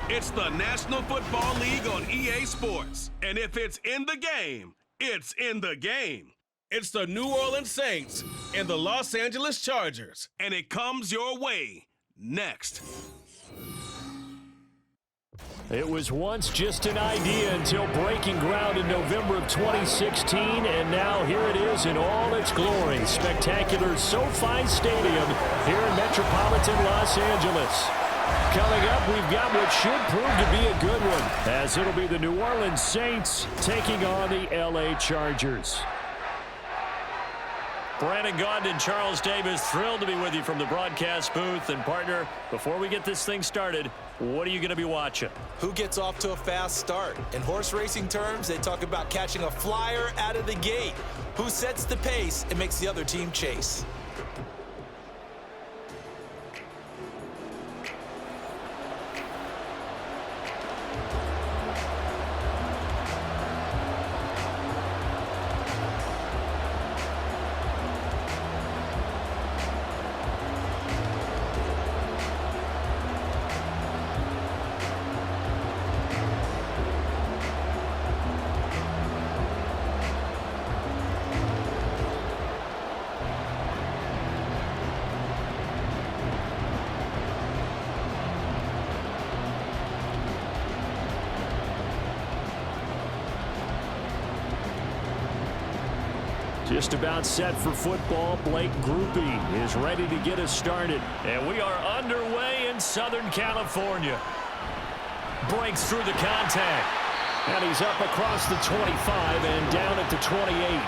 It's the National Football League on EA Sports. And if it's in the game, it's in the game. It's the New Orleans Saints and the Los Angeles Chargers. And it comes your way next. It was once just an idea until breaking ground in November of 2016, and now here it is in all its glory. Spectacular SoFi Stadium here in metropolitan Los Angeles. Coming up, we've got what should prove to be a good one, as it'll be the New Orleans Saints taking on the LA Chargers. Brandon Gaudin and Charles Davis, thrilled to be with you from the broadcast booth. And partner, before we get this thing started, what are you going to be watching? Who gets off to a fast start? In horse racing terms, they talk about catching a flyer out of the gate. Who sets the pace and makes the other team chase? Just about set for football. Blake Groupie is ready to get us started. And we are underway in Southern California. Breaks through the contact. And he's up across the 25 and down at the 28.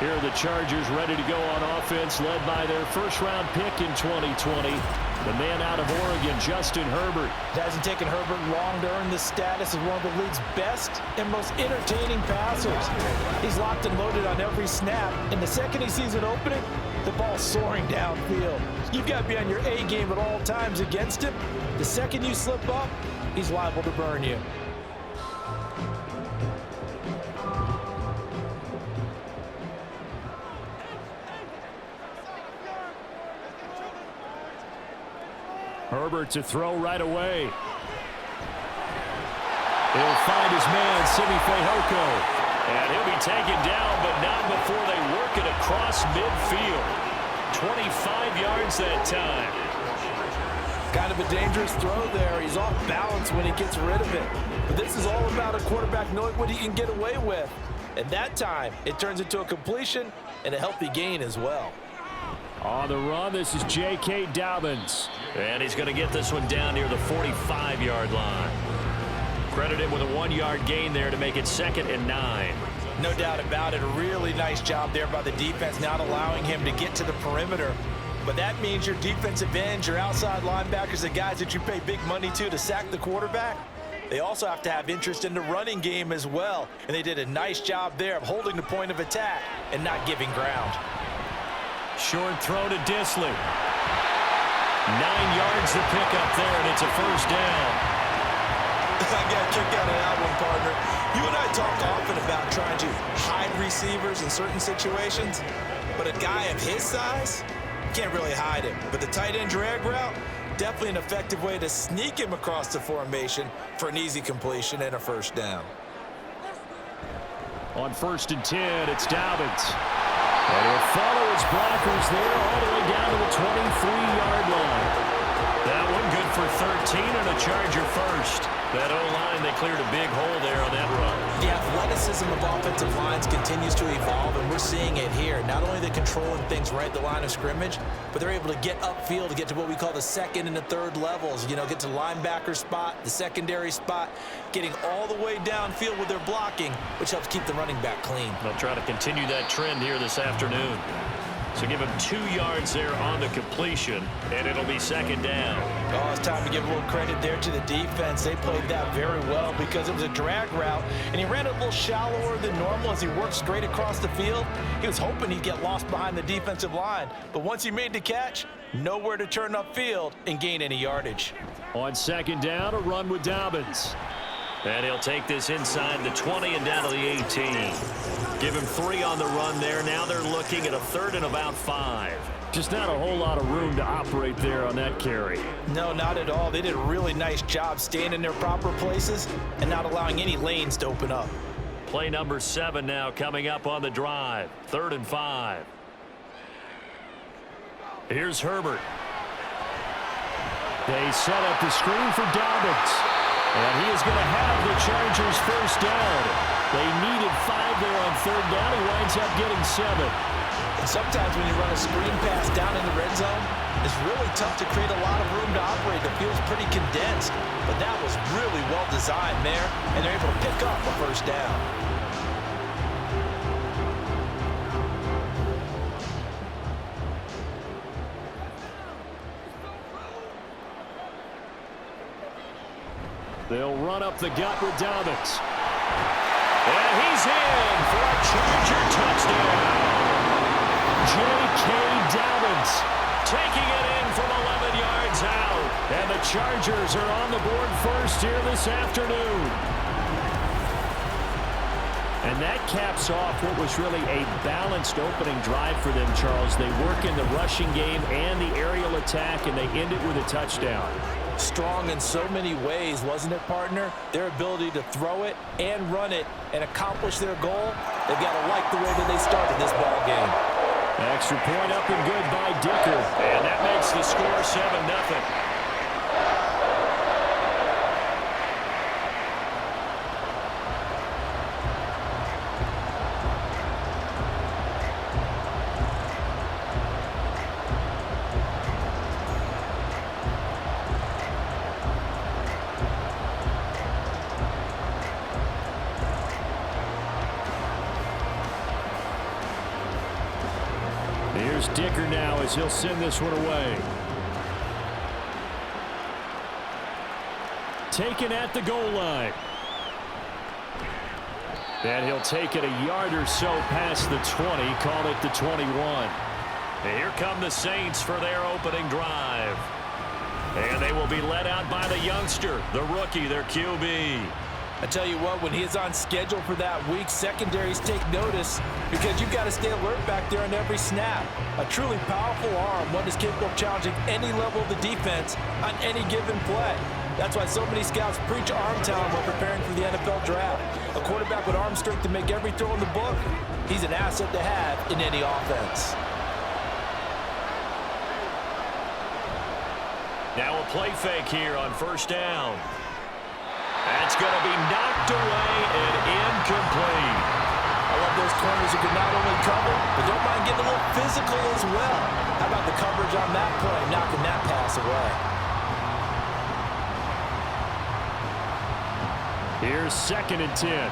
Here are the Chargers ready to go on offense, led by their first-round pick in 2020. The man out of Oregon, Justin Herbert. It hasn't taken Herbert long to earn the status as one of the league's best and most entertaining passers. He's locked and loaded on every snap, and the second he sees an opening, the ball's soaring downfield. You've got to be on your A game at all times against him. The second you slip up, he's liable to burn you. Herbert to throw right away. He'll find his man, Simi Fehoko. And he'll be taken down, but not before they work it across midfield. 25 yards that time. Kind of a dangerous throw there. He's off balance when he gets rid of it. But this is all about a quarterback knowing what he can get away with. And that time, it turns into a completion and a healthy gain as well. On the run, this is J.K. Dobbins. And he's going to get this one down near the 45-yard line. Credit him with a 1-yard gain there to make it 2nd and 9. No doubt about it. A really nice job there by the defense, not allowing him to get to the perimeter. But that means your defensive ends, your outside linebackers, the guys that you pay big money to sack the quarterback, they also have to have interest in the running game as well. And they did a nice job there of holding the point of attack and not giving ground. Short throw to Disley. 9 yards to pick up there, and it's a first down. I got a kick out of that one, partner. You and I talk often about trying to hide receivers in certain situations, but a guy of his size, can't really hide him. But the tight end drag route, definitely an effective way to sneak him across the formation for an easy completion and a first down. On 1st and 10, it's Dobbins. And he'll follow his blockers there all the way down to the 23-yard line. That one good for 13 and a Charger first. That O-line, they cleared a big hole there on that run. The athleticism of offensive lines continues to evolve, and we're seeing it here. Not only are they controlling things right at the line of scrimmage, but they're able to get upfield to get to what we call the second and the third levels. You know, get to the linebacker spot, the secondary spot, getting all the way downfield with their blocking, which helps keep the running back clean. They'll try to continue that trend here this afternoon. So give him 2 yards there on the completion, and it'll be 2nd down. Oh, it's time to give a little credit there to the defense. They played that very well because it was a drag route, and he ran it a little shallower than normal as he worked straight across the field. He was hoping he'd get lost behind the defensive line, but once he made the catch, nowhere to turn upfield and gain any yardage. On 2nd down, a run with Dobbins. And he'll take this inside the 20 and down to the 18. Give him 3 on the run there. Now they're looking at a 3rd and about 5. Just not a whole lot of room to operate there on that carry. No, not at all. They did a really nice job staying in their proper places and not allowing any lanes to open up. Play number 7 now coming up on the drive. 3rd and 5. Here's Herbert. They set up the screen for Dobbins. And he is going to have the Chargers first down. They needed 5 there on 3rd down. He winds up getting 7. And sometimes when you run a screen pass down in the red zone, it's really tough to create a lot of room to operate. The field's pretty condensed. But that was really well designed there, and they're able to pick up a first down. They'll run up the gut with Dobbins. And he's in for a Charger touchdown. J.K. Dobbins taking it in from 11 yards out. And the Chargers are on the board first here this afternoon. And that caps off what was really a balanced opening drive for them, Charles. They work in the rushing game and the aerial attack, and they end it with a touchdown. Strong in so many ways, wasn't it, partner? Their ability to throw it and run it and accomplish their goal, they've got to like the way that they started this ball game. Extra point up and good by Dicker. And that makes the score 7-0. Here's Dicker now as he'll send this one away. Taken at the goal line. And he'll take it a yard or so past the 20, call it the 21. And here come the Saints for their opening drive. And they will be led out by the youngster, the rookie, their QB. I tell you what, when he is on schedule for that week, secondaries take notice because you've got to stay alert back there on every snap. A truly powerful arm, one is capable of challenging any level of the defense on any given play. That's why so many scouts preach arm talent when preparing for the NFL draft. A quarterback with arm strength to make every throw in the book, he's an asset to have in any offense. Now a play fake here on first down. That's going to be knocked away and incomplete. I love those corners who can not only cover, but don't mind getting a little physical as well. How about the coverage on that play, knocking that pass away? Here's 2nd and 10.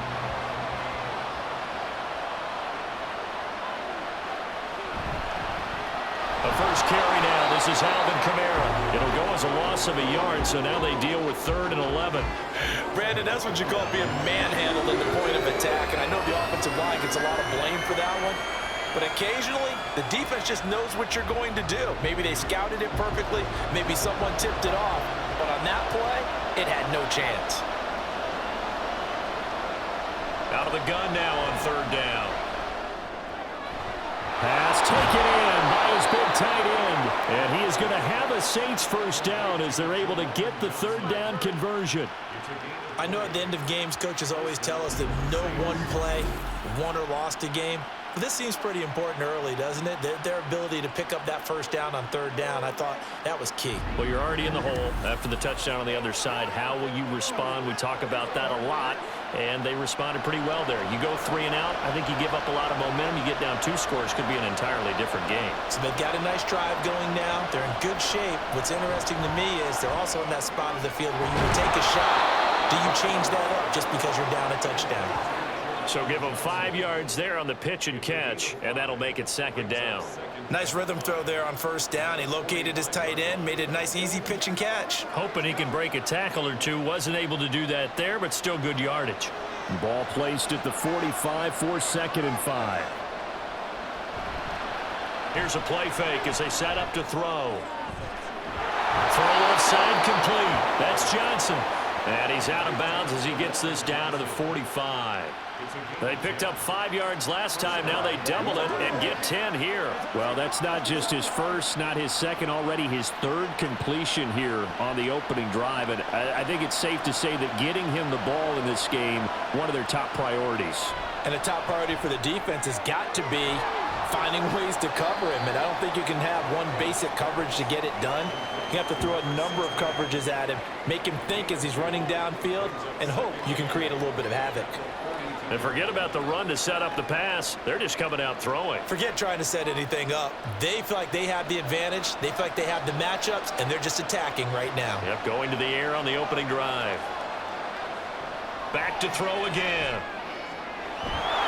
The first carry now. This is Alvin Kamara. It'll go as a loss of a yard, so now they deal with 3rd and 11. Brandon, that's what you call being manhandled at the point of attack, and I know the offensive line gets a lot of blame for that one. But occasionally, the defense just knows what you're going to do. Maybe they scouted it perfectly. Maybe someone tipped it off. But on that play, it had no chance. Out of the gun now on 3rd down. Pass taken in by his big tight end. And he is going to have a Saints first down as they're able to get the 3rd down conversion. I know at the end of games, coaches always tell us that no one play won or lost a game. But this seems pretty important early, doesn't it? Their ability to pick up that first down on 3rd down, I thought that was key. Well, you're already in the hole after the touchdown on the other side. How will you respond? We talk about that a lot, and they responded pretty well there. You go 3 and out, I think you give up a lot of momentum. You get down 2 scores, could be an entirely different game. So they've got a nice drive going now. They're in good shape. What's interesting to me is they're also in that spot of the field where you can take a shot. Do you change that up just because you're down a touchdown? So give him 5 yards there on the pitch and catch, and that'll make it 2nd down. Nice rhythm throw there on 1st down. He located his tight end, made it a nice, easy pitch and catch. Hoping he can break a tackle or two. Wasn't able to do that there, but still good yardage. Ball placed at the 45 for 2nd and 5. Here's a play fake as they set up to throw. Throw offside complete. That's Johnson. And he's out of bounds as he gets this down to the 45. They picked up 5 yards last time. Now they double it and get 10 here. Well, that's not just his first, not his second, already his third completion here on the opening drive. And I think it's safe to say that getting him the ball in this game, one of their top priorities. And a top priority for the defense has got to be finding ways to cover him. And I don't think you can have one basic coverage to get it done. You have to throw a number of coverages at him, make him think as he's running downfield, and hope you can create a little bit of havoc. And forget about the run to set up the pass. They're just coming out throwing. Forget trying to set anything up. They feel like they have the advantage. They feel like they have the matchups, and they're just attacking right now. Yep, going to the air on the opening drive. Back to throw again.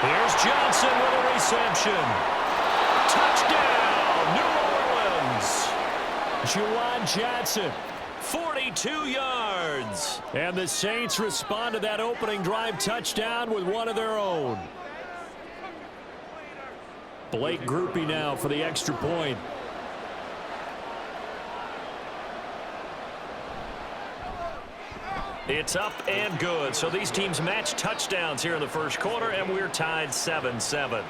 Here's Johnson with a reception. Touchdown, New Orleans. Juwan Johnson. 42 yards. And the Saints respond to that opening drive touchdown with one of their own. Blake Grupe now for the extra point. It's up and good. So these teams match touchdowns here in the first quarter, and we're tied 7-7.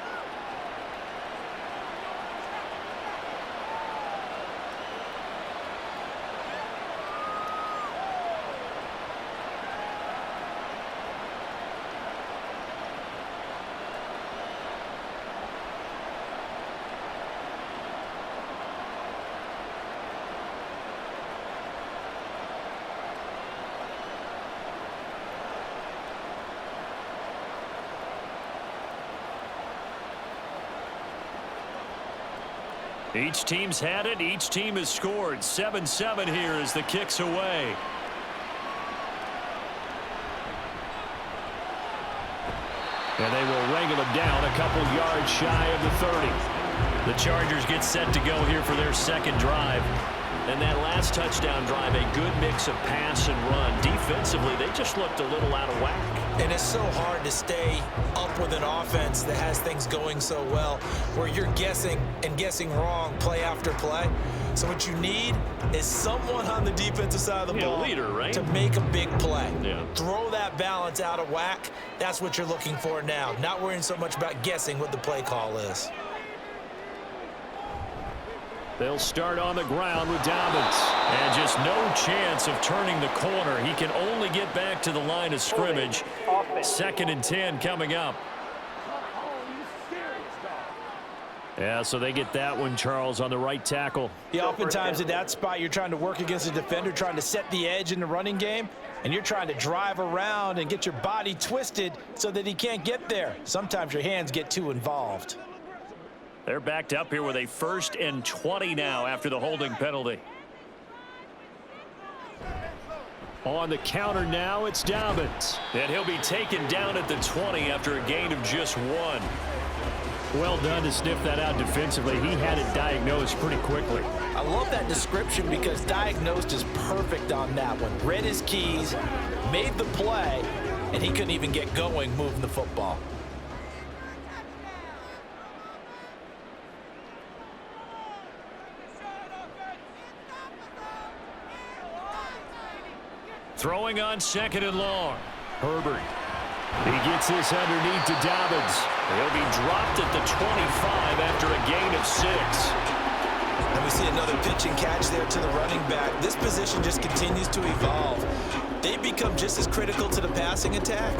Each team's had it. Each team has scored. 7-7 here as the kick's away. And they will wrangle him down a couple yards shy of the 30. The Chargers get set to go here for their second drive. And that last touchdown drive, a good mix of pass and run. Defensively, they just looked a little out of whack. And it's so hard to stay up with an offense that has things going so well, where you're guessing and guessing wrong play after play. So what you need is someone on the defensive side of the ball leader, right? to make a big play. Yeah. Throw that balance out of whack. That's what you're looking for now. Not worrying so much about guessing what the play call is. They'll start on the ground with Dobbins. And just no chance of turning the corner. He can only get back to the line of scrimmage. 2nd and 10 coming up. Yeah, so they get that one, Charles, on the right tackle. Yeah, oftentimes at that spot, you're trying to work against a defender, trying to set the edge in the running game, and you're trying to drive around and get your body twisted so that he can't get there. Sometimes your hands get too involved. They're backed up here with a 1st and 20 now after the holding penalty. On the counter now, it's Dobbins. And he'll be taken down at the 20 after a gain of just 1. Well done to sniff that out defensively. He had it diagnosed pretty quickly. I love that description because diagnosed is perfect on that one. Read his keys, made the play, and he couldn't even get going moving the football. Throwing on 2nd and long. Herbert. He gets this underneath to Dobbins. He'll be dropped at the 25 after a gain of 6. And we see another pitch and catch there to the running back. This position just continues to evolve. They become just as critical to the passing attack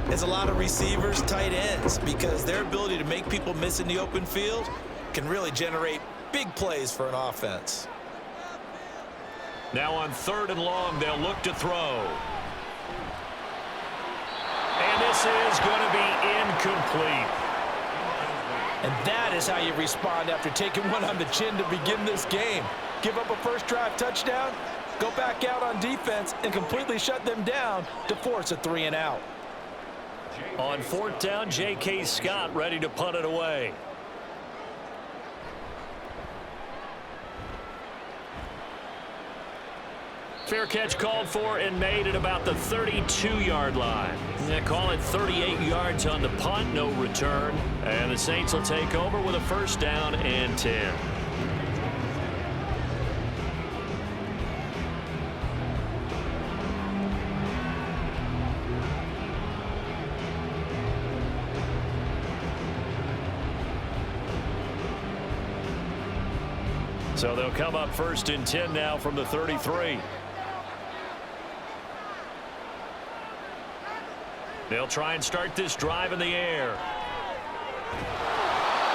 as a lot of receivers, tight ends, because their ability to make people miss in the open field can really generate big plays for an offense. Now on 3rd and long, they'll look to throw. And this is going to be incomplete. And that is how you respond after taking one on the chin to begin this game. Give up a first drive touchdown, go back out on defense, and completely shut them down to force a 3 and out. On 4th down, J.K. Scott ready to punt it away. Fair catch called for and made at about the 32-yard line. They call it 38 yards on the punt, no return. And the Saints will take over with a 1st down and 10. So they'll come up 1st and 10 now from the 33. They'll try and start this drive in the air.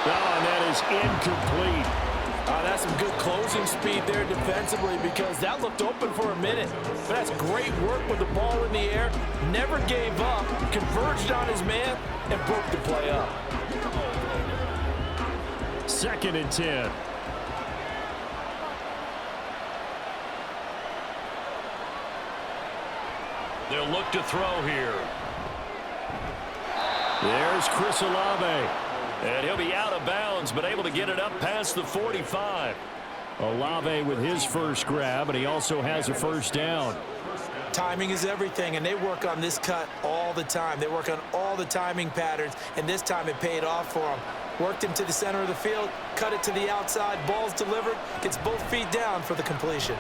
Oh, and that is incomplete. That's some good closing speed there defensively because that looked open for a minute. But that's great work with the ball in the air. Never gave up, converged on his man, and broke the play up. 2nd and 10. They'll look to throw here. There's Chris Olave. And he'll be out of bounds, but able to get it up past the 45. Olave with his first grab, and he also has a first down. Timing is everything, and they work on this cut all the time. They work on all the timing patterns, and this time it paid off for them. Worked him to the center of the field, cut it to the outside, ball's delivered, gets both feet down for the completion.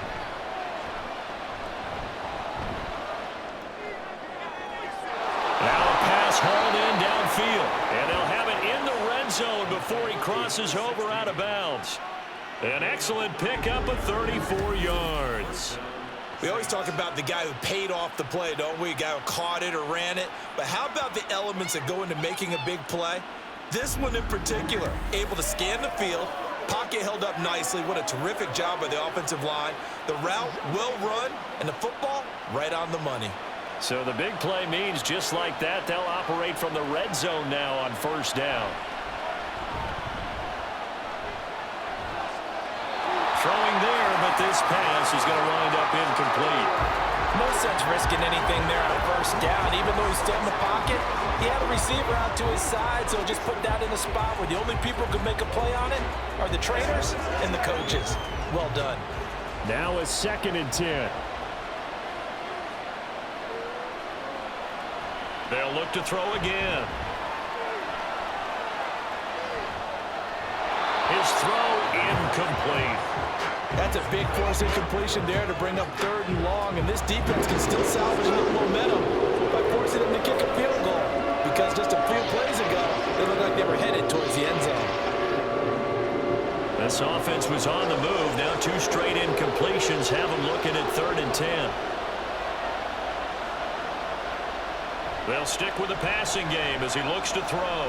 Now a pass hauled in downfield, and they'll have it in the red zone before he crosses over out of bounds. An excellent pickup of 34 yards. We always talk about the guy who paid off the play, don't we? A guy who caught it or ran it. But how about the elements that go into making a big play? This one in particular, able to scan the field, pocket held up nicely. What a terrific job by the offensive line. The route well run, and the football right on the money. So the big play means just like that, they'll operate from the red zone now on 1st down. Throwing there, but this pass is going to wind up incomplete. No sense risking anything there on 1st down. Even though he's still in the pocket, he had a receiver out to his side, so just put that in a spot where the only people who can make a play on it are the trainers and the coaches. Well done. Now a 2nd and 10. They'll look to throw again. His throw incomplete. That's a big force incompletion there to bring up 3rd and long, and this defense can still salvage a little momentum by forcing them to kick a field goal because just a few plays ago, they looked like they were headed towards the end zone. This offense was on the move. Now 2 straight incompletions have them looking at 3rd and 10. They'll stick with the passing game as he looks to throw.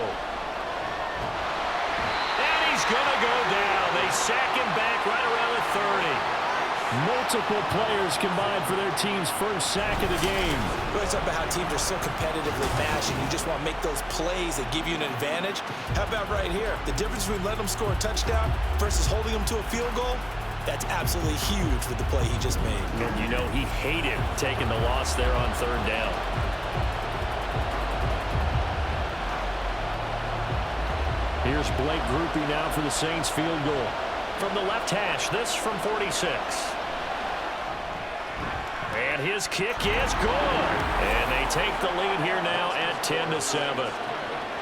And he's going to go down. They sack him back right around the 30. Multiple players combined for their team's first sack of the game. We always talk about how teams are so competitively matched and you just want to make those plays that give you an advantage. How about right here? The difference between letting them score a touchdown versus holding them to a field goal, that's absolutely huge with the play he just made. And you know he hated taking the loss there on 3rd down. Here's Blake Grupe now for the Saints field goal. From the left hash, this from 46. And his kick is good. And they take the lead here now at 10-7.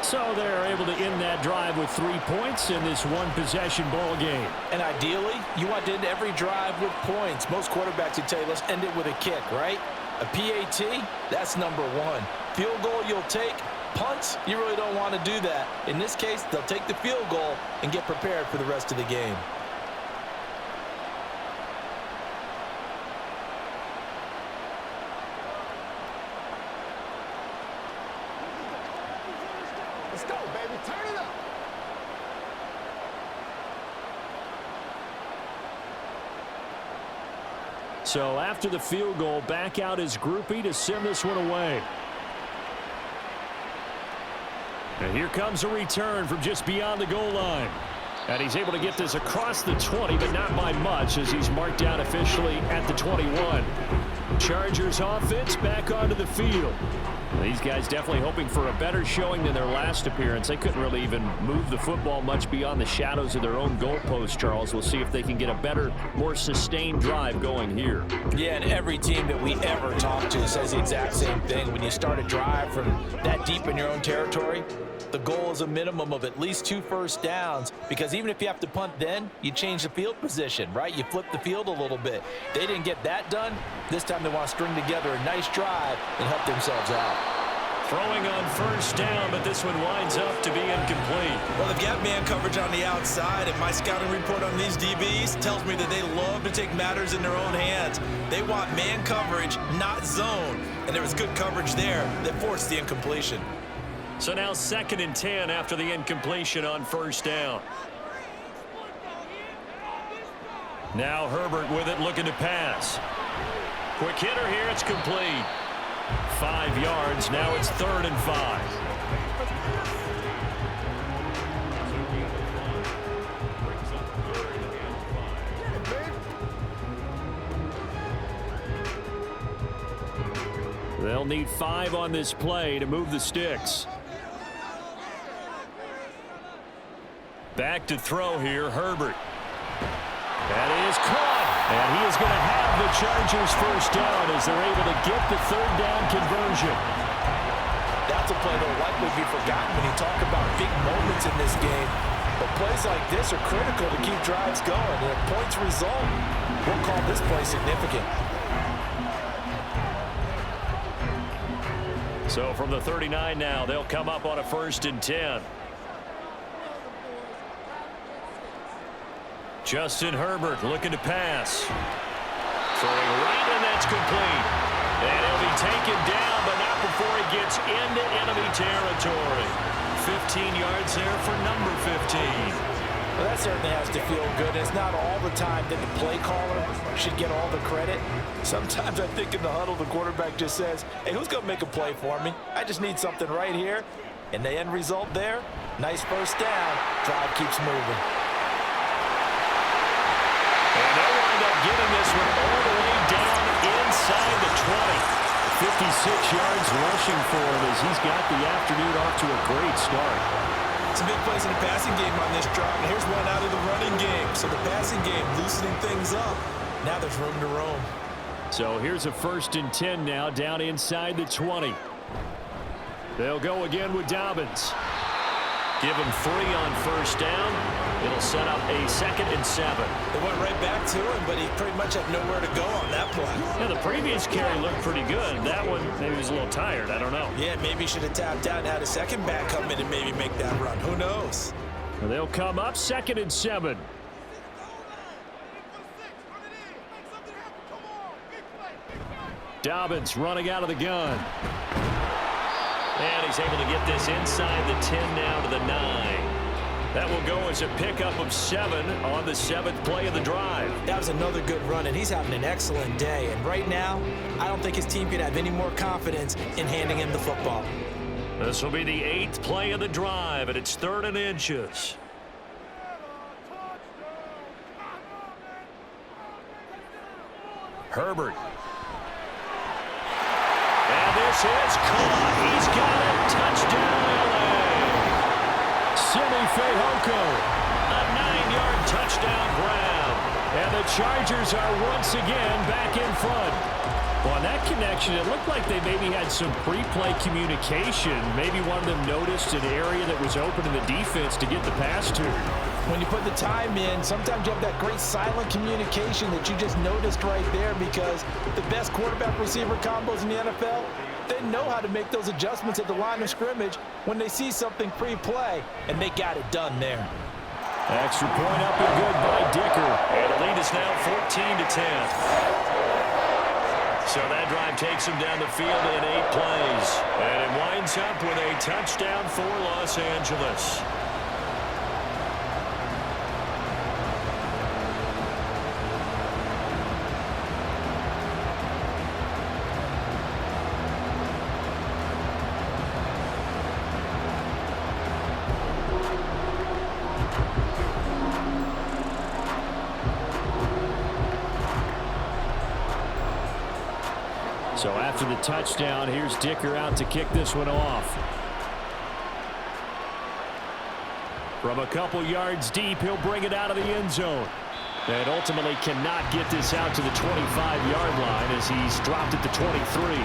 So they're able to end that drive with 3 points in this one-possession ball game. And ideally, you want to end every drive with points. Most quarterbacks would tell you, let's end it with a kick, right? A PAT, that's number 1. Field goal you'll take. Punts, you really don't want to do that. In this case, they'll take the field goal and get prepared for the rest of the game. Let's go, baby. Turn it up. So after the field goal, back out is Grupe to send this one away. And here comes a return from just beyond the goal line. And he's able to get this across the 20, but not by much as he's marked down officially at the 21. Chargers offense back onto the field. These guys definitely hoping for a better showing than their last appearance. They couldn't really even move the football much beyond the shadows of their own goalpost, Charles. We'll see if they can get a better, more sustained drive going here. Yeah, and every team that we ever talk to says the exact same thing. When you start a drive from that deep in your own territory, the goal is a minimum of at least 2 first downs, because even if you have to punt then, you change the field position, right? You flip the field a little bit. They didn't get that done. This time they want to string together a nice drive and help themselves out. Throwing on first down, but this one winds up to be incomplete. Well, they've got man coverage on the outside, and my scouting report on these DBs tells me that they love to take matters in their own hands. They want man coverage, not zone. And there was good coverage there that forced the incompletion. So now 2nd and 10 after the incompletion on first down. Now Herbert with it, looking to pass. Quick hitter here, it's complete. 5 yards, now it's 3rd and 5. They'll need 5 on this play to move the sticks. Back to throw here, Herbert. That is caught. And he is going to have the Chargers first down as they're able to get the 3rd down conversion. That's a play that will likely be forgotten when you talk about big moments in this game. But plays like this are critical to keep drives going. And if points result, we'll call this play significant. So from the 39 now, they'll come up on a 1st and 10. Justin Herbert looking to pass. Throwing right, and that's complete. And he'll be taken down, but not before he gets into enemy territory. 15 yards there for number 15. Well, that certainly has to feel good. It's not all the time that the play caller should get all the credit. Sometimes I think in the huddle, the quarterback just says, hey, who's going to make a play for me? I just need something right here. And the end result there, nice first down. Drive keeps moving. And they'll wind up getting this one all the way down inside the 20. 56 yards rushing for him as he's got the afternoon off to a great start. Some big plays in the passing game on this drive, and here's one out of the running game. So the passing game loosening things up. Now there's room to roam. So here's a 1st and 10 now down inside the 20. They'll go again with Dobbins. Give him 3 on first down. It'll set up a 2nd and 7. They went right back to him, but he pretty much had nowhere to go on that play. Yeah, the previous carry looked pretty good. That one, maybe he was a little tired. I don't know. Yeah, maybe he should have tapped out and had a second back come in and maybe make that run. Who knows? They'll come up 2nd and 7. Dobbins running out of the gun. And he's able to get this inside the 10 now to the 9. That will go as a pickup of 7 on the 7th play of the drive. That was another good run, and he's having an excellent day. And right now, I don't think his team could have any more confidence in handing him the football. This will be the 8th play of the drive, and it's 3rd and inches. Herbert. And this is caught. He's got it. Touchdown, LA. Simi Fehoko. A 9-yard touchdown grab. And the Chargers are once again back in front. Well, on that connection, it looked like they maybe had some pre-play communication. Maybe one of them noticed an area that was open in the defense to get the pass to. When you put the time in, sometimes you have that great silent communication that you just noticed right there, because the best quarterback-receiver combos in the NFL, they know how to make those adjustments at the line of scrimmage when they see something pre-play, and they got it done there. Extra point up and good by Dicker. And the lead is now 14-10. So that drive takes him down the field in 8 plays. And it winds up with a touchdown for Los Angeles. So after the touchdown, here's Dicker out to kick this one off. From a couple yards deep, he'll bring it out of the end zone. And ultimately cannot get this out to the 25-yard line as he's dropped at the 23.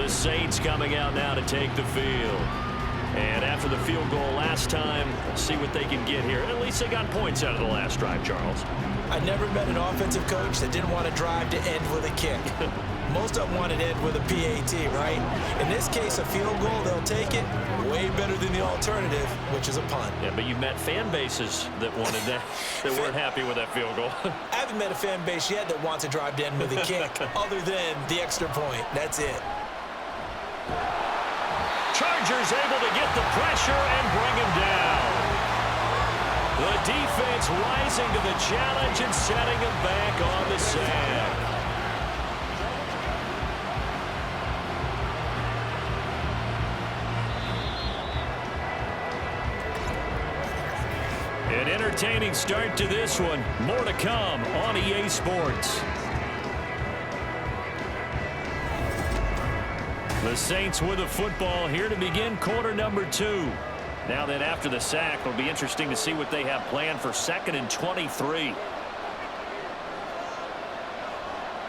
The Saints coming out now to take the field. And after the field goal last time, let's see what they can get here. At least they got points out of the last drive, Charles. I never met an offensive coach that didn't want to drive to end with a kick. Most of them wanted to end with a PAT, right? In this case, a field goal, they'll take it. Way better than the alternative, which is a punt. Yeah, but you've met fan bases that wanted that, that weren't happy with that field goal. I haven't met a fan base yet that wants to drive to end with a kick, other than the extra point. That's it. Chargers able to get the pressure and bring him down. The defense rising to the challenge and setting him back on the sack. An entertaining start to this one. More to come on EA Sports. The Saints with a football here to begin quarter number 2. Now that after the sack, it'll be interesting to see what they have planned for 2nd and 23.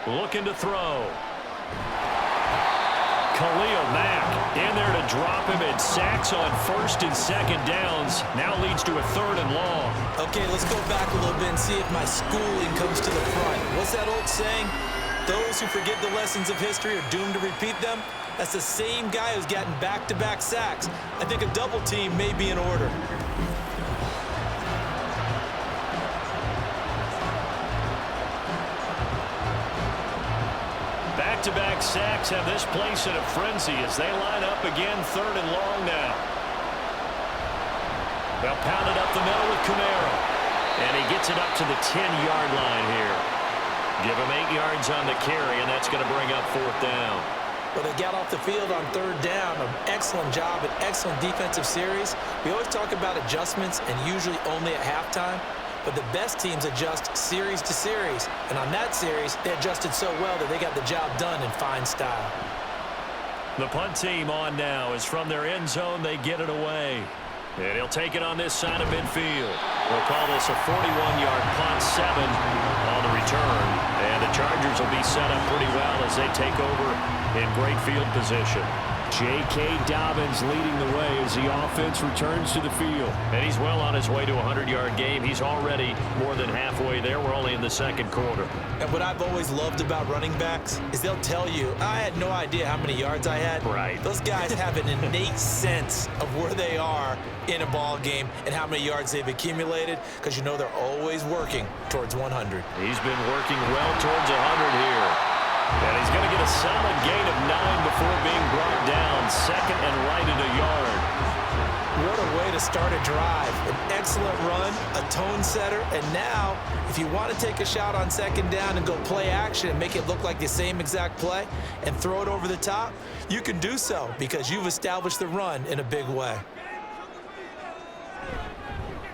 Looking to throw. Khalil Mack in there to drop him, and sacks on 1st and 2nd downs. Now leads to a 3rd and long. Okay, let's go back a little bit and see if my schooling comes to the front. What's that old saying? Those who forget the lessons of history are doomed to repeat them. That's the same guy who's gotten back-to-back sacks. I think a double team may be in order. Back-to-back sacks have this place in a frenzy as they line up again 3rd and long now. They'll pound it up the middle with Camaro. And he gets it up to the 10-yard line here. Give him 8 yards on the carry, and that's going to bring up 4th down. Well, they got off the field on 3rd down. An excellent job, an excellent defensive series. We always talk about adjustments, and usually only at halftime. But the best teams adjust series to series. And on that series, they adjusted so well that they got the job done in fine style. The punt team on now is from their end zone. They get it away. And he'll take it on this side of midfield. We'll call this a 41-yard punt, 7 on the return. And the Chargers will be set up pretty well as they take over in great field position. J.K. Dobbins leading the way as the offense returns to the field. And he's well on his way to a 100-yard game. He's already more than halfway there. We're only in the 2nd quarter. And what I've always loved about running backs is they'll tell you, I had no idea how many yards I had. Right. Those guys have an innate sense of where they are in a ball game and how many yards they've accumulated, because you know they're always working towards 100. He's been working well towards 100 here. And he's going to get a solid gain of 9 before being brought down. 2nd and right at a yard. What a way to start a drive. An excellent run, a tone setter, and now, if you want to take a shot on 2nd down and go play action and make it look like the same exact play and throw it over the top, you can do so because you've established the run in a big way.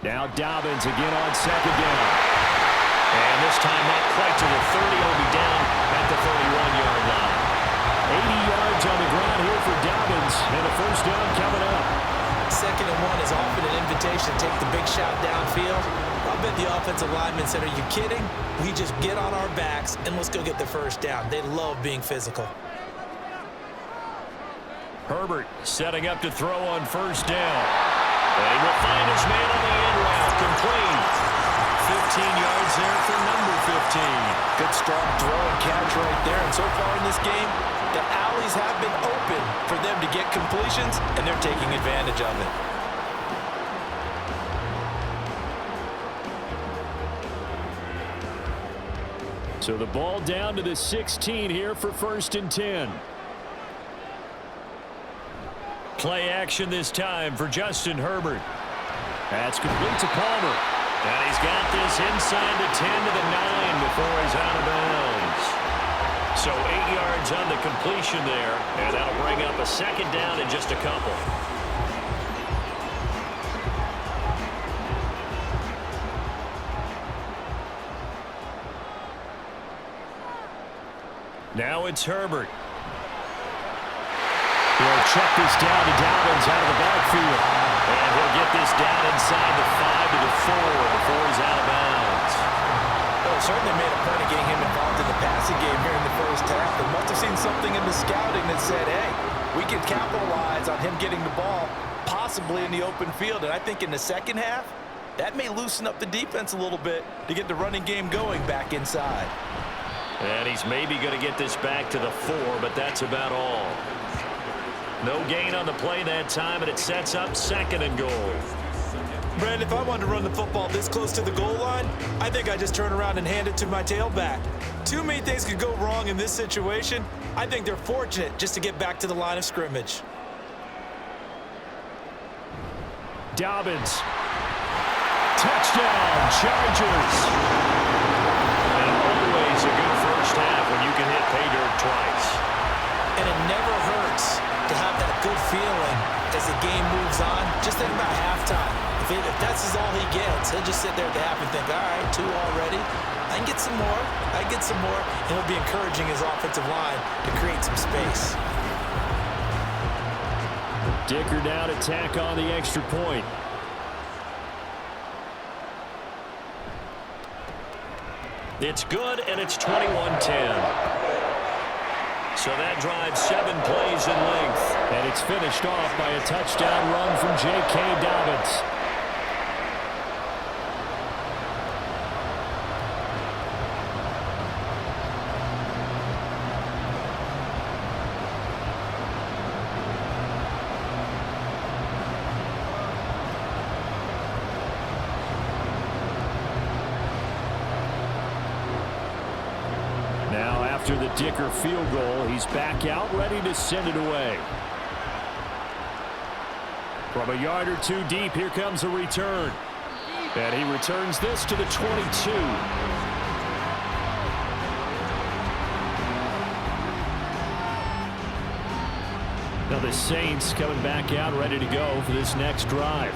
Now Dobbins again on 2nd down. And this time not quite to the 30. He'll be down at the 31-yard line. 80 yards on the ground here for Dobbins, and a 1st down coming up. 2nd and 1 is often an invitation to take the big shot downfield. I'll bet the offensive lineman said, are you kidding? We just get on our backs and let's go get the 1st down. They love being physical. Herbert setting up to throw on 1st down. And he will find his man on the end route, complete. 15 yards there for number 15. Good strong throw and catch right there. And so far in this game, the alleys have been open for them to get completions, and they're taking advantage of it. So the ball down to the 16 here for 1st and 10. Play action this time for Justin Herbert. That's complete to Palmer. And he's got this inside the 10 to the 9 before he's out of bounds. So 8 yards on the completion there, and that'll bring up a 2nd down in just a couple. Now it's Herbert. He'll check this down to Dobbins out of the backfield. And he'll get this down inside the 5 to the 4 before he's out of bounds. Well, certainly made a point of getting him involved in the passing game here in the 1st half. They must have seen something in the scouting that said, hey, we can capitalize on him getting the ball possibly in the open field. And I think in the second half, that may loosen up the defense a little bit to get the running game going back inside. And he's maybe going to get this back to the 4, but that's about all. No gain on the play that time, and it sets up 2nd and goal. Brandon, if I wanted to run the football this close to the goal line, I think I just turn around and hand it to my tailback. Too many things could go wrong in this situation. I think they're fortunate just to get back to the line of scrimmage. Dobbins. Touchdown, Chargers. And always a good first half when you can hit pay dirt twice. And it never hurts to have that good feeling as the game moves on. Just think about halftime. If that's all he gets, he'll just sit there at the half and think, all right, 2 already. I can get some more. I can get some more. And he'll be encouraging his offensive line to create some space. Dicker down to tack on the extra point. It's good, and it's 21-10. So that drives 7 plays in length. And it's finished off by a touchdown run from J.K. Dobbins. Now after the Dicker field goal, he's back out ready to send it away. From a yard or 2 deep, here comes a return. And he returns this to the 22. Now the Saints coming back out ready to go for this next drive.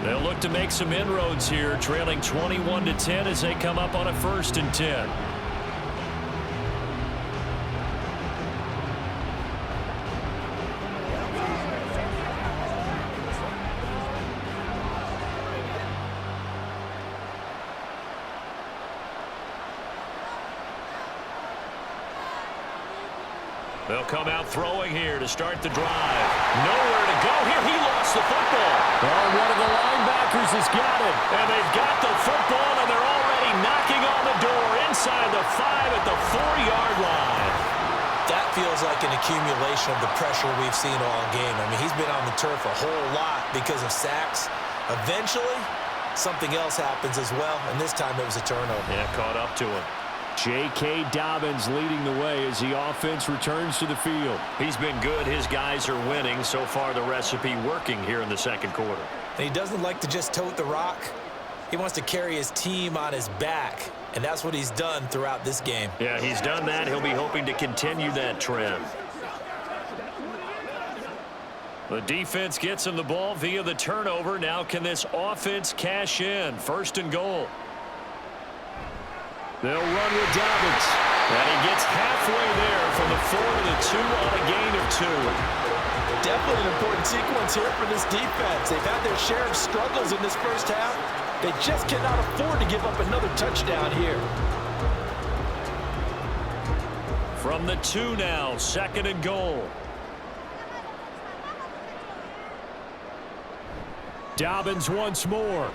They'll look to make some inroads here, trailing 21-10 as they come up on a 1st and 10. They'll come out throwing here to start the drive. Nowhere to go here. He lost the football. Oh, one of the linebackers has got it. And they've got the football, and they're already knocking on the door inside the 5 at the 4-yard line. That feels like an accumulation of the pressure we've seen all game. I mean, he's been on the turf a whole lot because of sacks. Eventually, something else happens as well, and this time it was a turnover. Yeah, caught up to him. J.K. Dobbins leading the way as the offense returns to the field. He's been good. His guys are winning. So far, the recipe working here in the 2nd quarter. And he doesn't like to just tote the rock. He wants to carry his team on his back, and that's what he's done throughout this game. Yeah, he's done that. He'll be hoping to continue that trend. The defense gets him the ball via the turnover. Now can this offense cash in? 1st and goal. They'll run with Dobbins. And he gets halfway there from the 4 to the 2 on a gain of 2. Definitely an important sequence here for this defense. They've had their share of struggles in this first half. They just cannot afford to give up another touchdown here. From the 2 now, 2nd and goal. Dobbins once more.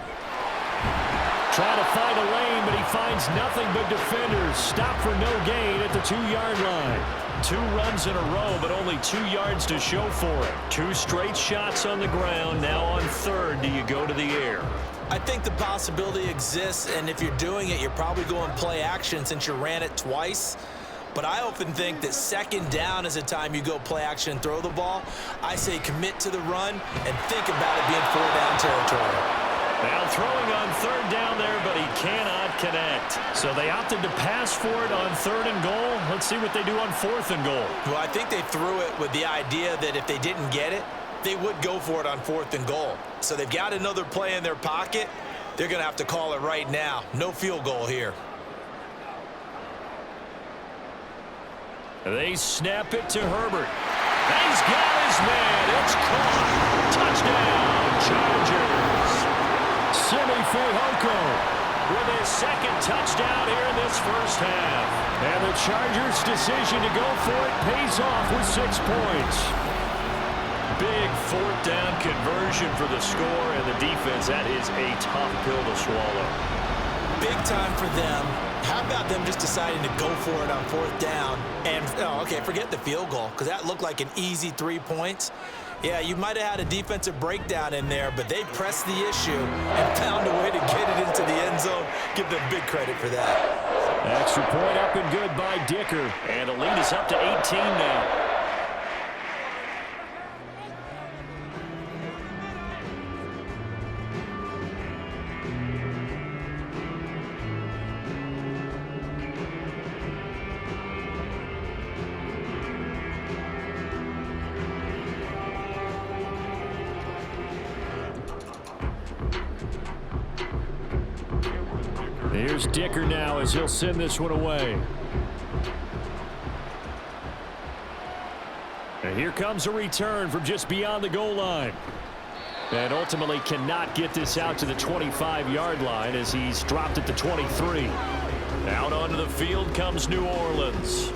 Trying to find a lane, but he finds nothing but defenders. Stop for no gain at the 2-yard line. 2 runs in a row, but only 2 yards to show for it. 2 straight shots on the ground. Now on 3rd, do you go to the air? I think the possibility exists, and if you're doing it, you're probably going play action since you ran it twice. But I often think that 2nd down is a time you go play action and throw the ball. I say commit to the run and think about it being 4-down territory. Now throwing on 3rd down there, but he cannot connect. So they opted to pass for it on 3rd and goal. Let's see what they do on 4th and goal. Well, I think they threw it with the idea that if they didn't get it, they would go for it on 4th and goal. So they've got another play in their pocket. They're going to have to call it right now. No field goal here. They snap it to Herbert. He's got his man. It's caught. Touchdown, Chargers. Simi Fehoko with his 2nd touchdown here in this first half. And the Chargers' decision to go for it pays off with 6 points. Big fourth down conversion for the score, and the defense, that is a tough pill to swallow. Big time for them. How about them just deciding to go for it on fourth down? And, okay, forget the field goal, because that looked like an easy 3 points. Yeah, you might have had a defensive breakdown in there, but they pressed the issue and found a way to get it into the end zone. Give them big credit for that. Extra point up and good by Dicker, and the lead is up to 18 now. Here's Dicker now as he'll send this one away. And here comes a return from just beyond the goal line. And ultimately cannot get this out to the 25-yard line as he's dropped at the 23. Out onto the field comes New Orleans.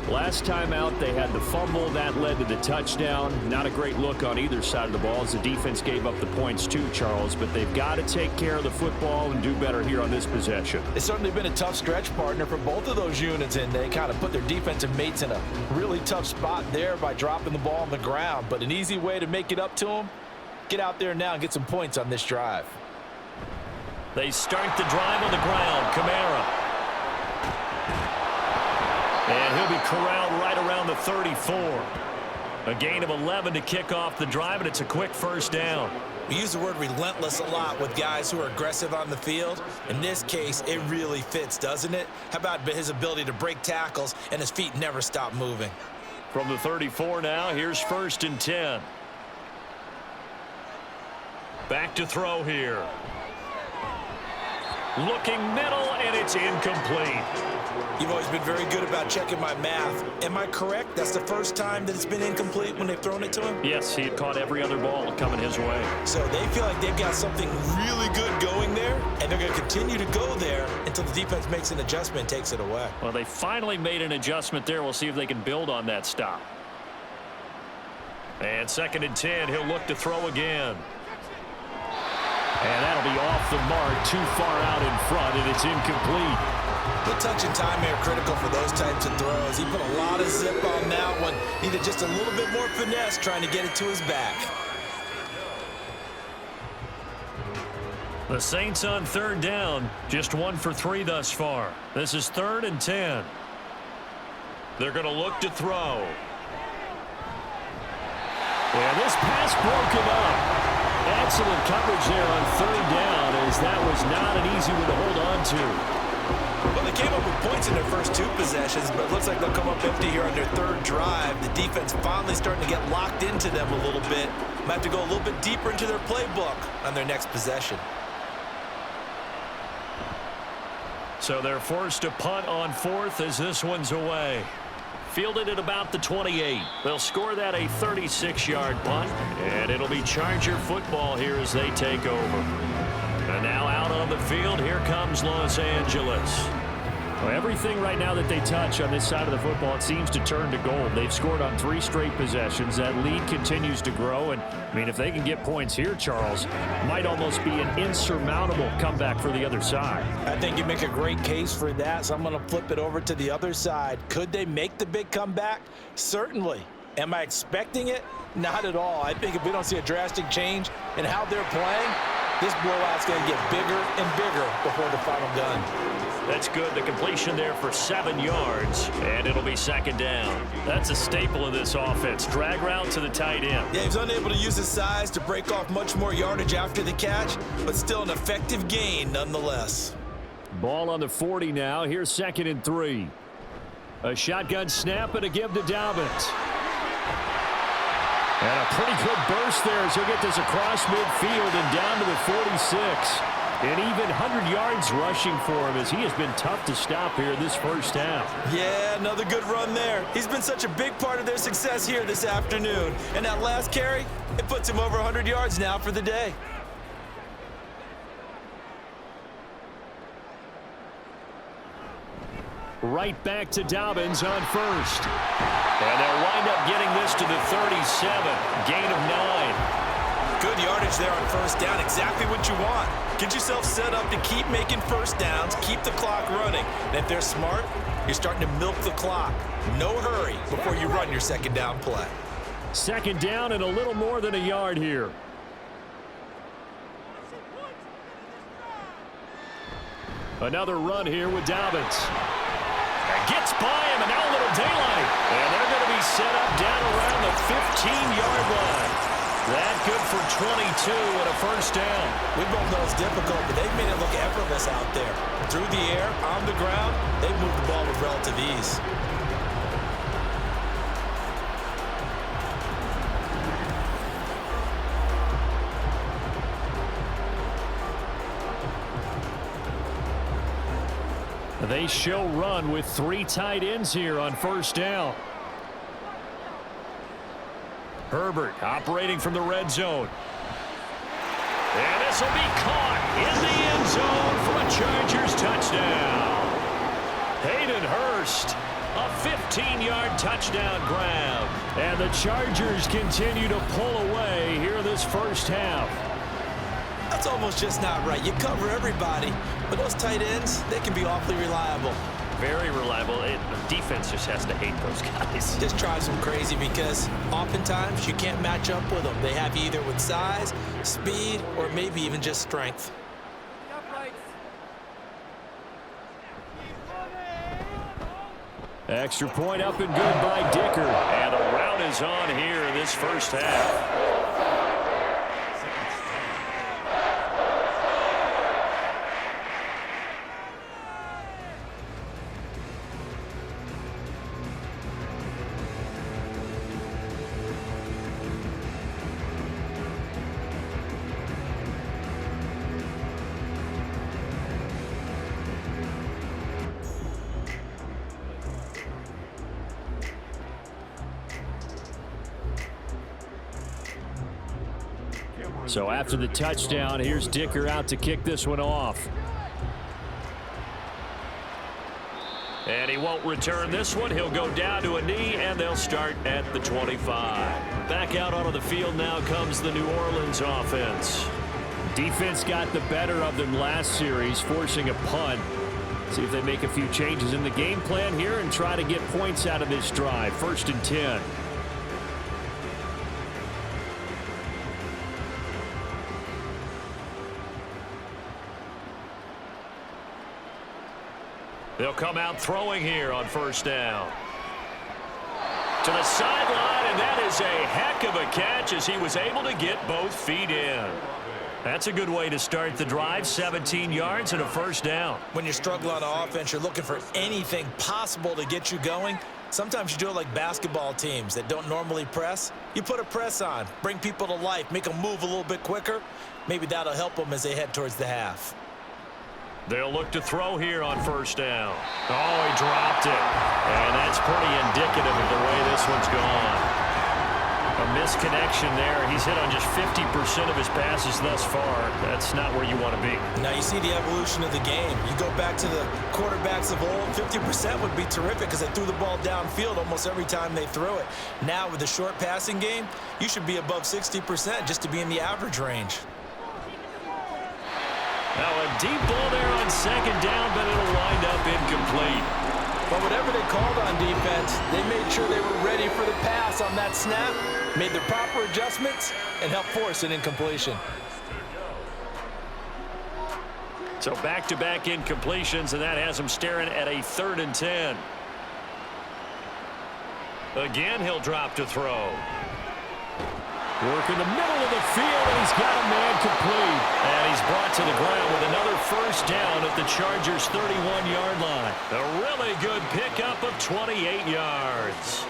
Last time out, they had the fumble. That led to the touchdown. Not a great look on either side of the ball as the defense gave up the points too, Charles. But they've got to take care of the football and do better here on this possession. It's certainly been a tough stretch, partner, for both of those units, and they kind of put their defensive mates in a really tough spot there by dropping the ball on the ground. But an easy way to make it up to them, get out there now and get some points on this drive. They start the drive on the ground. Kamara. And he'll be corralled right around the 34. A gain of 11 to kick off the drive, and it's a quick first down. We use the word relentless a lot with guys who are aggressive on the field. In this case, it really fits, doesn't it? How about his ability to break tackles and his feet never stop moving? From the 34 now, here's 1st and 10. Back to throw here. Looking middle, and it's incomplete. You've always been very good about checking my math. Am I correct? That's the first time that it's been incomplete when they've thrown it to him? Yes, he had caught every other ball coming his way. So they feel like they've got something really good going there, and they're going to continue to go there until the defense makes an adjustment and takes it away. Well, they finally made an adjustment there. We'll see if they can build on that stop. And 2nd and 10, he'll look to throw again. And that'll be off the mark, too far out in front, and it's incomplete. The touch and time are critical for those types of throws. He put a lot of zip on that one. Needed just a little bit more finesse trying to get it to his back. The Saints on 3rd down, just 1 for 3 thus far. This is 3rd and 10. They're going to look to throw. And this pass broken up. Excellent coverage there on 3rd down, as that was not an easy one to hold on to. Well, they came up with points in their first 2 possessions, but it looks like they'll come up empty here on their 3rd drive. The defense finally starting to get locked into them a little bit. Might have to go a little bit deeper into their playbook on their next possession. So they're forced to punt on 4th as this one's away. Fielded at about the 28. They'll score that a 36-yard punt, and it'll be Charger football here as they take over. And now out on the field, here comes Los Angeles. Well, everything right now that they touch on this side of the football, it seems to turn to gold. They've scored on 3 straight possessions. That lead continues to grow, and I mean, if they can get points here, Charles, might almost be an insurmountable comeback for the other side. I think you make a great case for that, so I'm going to flip it over to the other side. Could they make the big comeback? Certainly. Am I expecting it? Not at all. I think if we don't see a drastic change in how they're playing, this blowout's going to get bigger and bigger before the final gun. That's good. The completion there for 7 yards, and it'll be 2nd down. That's a staple of this offense. Drag route to the tight end. Yeah, he's unable to use his size to break off much more yardage after the catch, but still an effective gain nonetheless. Ball on the 40 now. Here's 2nd and 3. A shotgun snap and a give to Dobbins. And a pretty good burst there as he'll get this across midfield and down to the 46. And even 100 yards rushing for him as he has been tough to stop here this first half. Yeah, another good run there. He's been such a big part of their success here this afternoon. And that last carry, it puts him over 100 yards now for the day. Right back to Dobbins on first. And they'll wind up getting this to the 37. Gain of 9. Good yardage there on first down. Exactly what you want. Get yourself set up to keep making first downs, keep the clock running. And if they're smart, you're starting to milk the clock. No hurry before you run your second down play. Second down and a little more than a yard here. Another run here with Dobbins. Gets by him, and now a little daylight. And they're going to be set up down around the 15-yard line. That good for 22 and a first down. We both know it's difficult, but they've made it look effortless out there. Through the air, on the ground, they've moved the ball with relative ease. They show run with 3 tight ends here on first down. Herbert operating from the red zone. And this will be caught in the end zone for a Chargers touchdown. Hayden Hurst, a 15-yard touchdown grab. And the Chargers continue to pull away here this first half. That's almost just not right. You cover everybody, but those tight ends, they can be awfully reliable. Very reliable. The defense just has to hate those guys. Just drives them crazy because oftentimes you can't match up with them. They have you either with size, speed, or maybe even just strength. Extra point up and good by Dicker. And the route is on here in this first half. So after the touchdown, here's Dicker out to kick this one off. And he won't return this one. He'll go down to a knee, and they'll start at the 25. Back out onto the field now comes the New Orleans offense. Defense got the better of them last series, forcing a punt. See if they make a few changes in the game plan here and try to get points out of this drive. 1st and 10. They'll come out throwing here on first down. To the sideline, and that is a heck of a catch as he was able to get both feet in. That's a good way to start the drive, 17 yards and a first down. When you're struggling on offense, you're looking for anything possible to get you going. Sometimes you do it like basketball teams that don't normally press. You put a press on, bring people to life, make them move a little bit quicker. Maybe that'll help them as they head towards the half. They'll look to throw here on first down. Oh, he dropped it. And that's pretty indicative of the way this one's gone. A misconnection there. He's hit on just 50% of his passes thus far. That's not where you want to be. Now you see the evolution of the game. You go back to the quarterbacks of old, 50% would be terrific because they threw the ball downfield almost every time they threw it. Now with the short passing game, you should be above 60% just to be in the average range. Now a deep ball there on second down, but it'll wind up incomplete. But whatever they called on defense, they made sure they were ready for the pass on that snap, made the proper adjustments, and helped force an incompletion. So back-to-back incompletions, and that has him staring at a 3rd and 10. Again, he'll drop to throw. Work in the middle of the field, and he's got a man complete. And he's brought to the ground with another first down at the Chargers' 31-yard line. A really good pickup of 28 yards.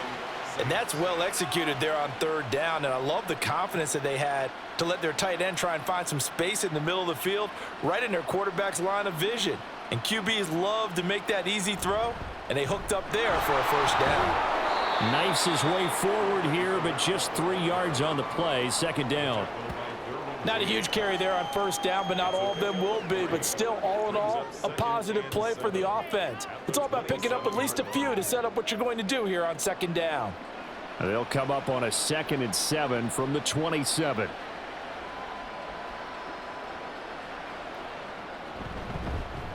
And that's well executed there on 3rd down, and I love the confidence that they had to let their tight end try and find some space in the middle of the field, right in their quarterback's line of vision. And QBs love to make that easy throw, and they hooked up there for a first down. Knifes his way forward here, but just 3 yards on the play. 2nd down. Not a huge carry there on first down, but not all of them will be. But still, all in all, a positive play for the offense. It's all about picking up at least a few to set up what you're going to do here on second down. They'll come up on a 2nd and 7 from the 27.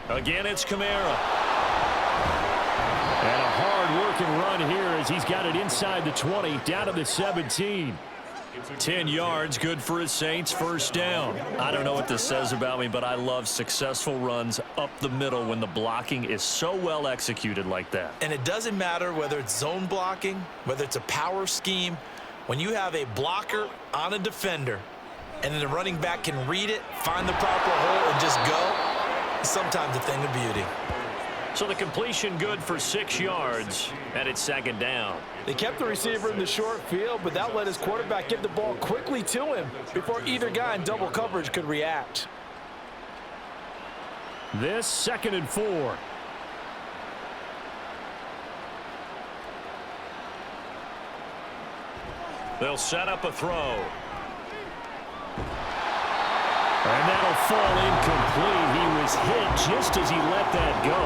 Again, it's Kamara. And a hard-working run here as he's got it inside the 20, down to the 17. 10 yards, good for his Saints, first down. I don't know what this says about me, but I love successful runs up the middle when the blocking is so well executed like that. And it doesn't matter whether it's zone blocking, whether it's a power scheme. When you have a blocker on a defender and then the running back can read it, find the proper hole, and just go, it's sometimes a thing of beauty. So the completion good for 6 yards, and it's second down. They kept the receiver in the short field, but that let his quarterback get the ball quickly to him before either guy in double coverage could react. This 2nd and 4. They'll set up a throw. And that'll fall incomplete. He was hit just as he let that go.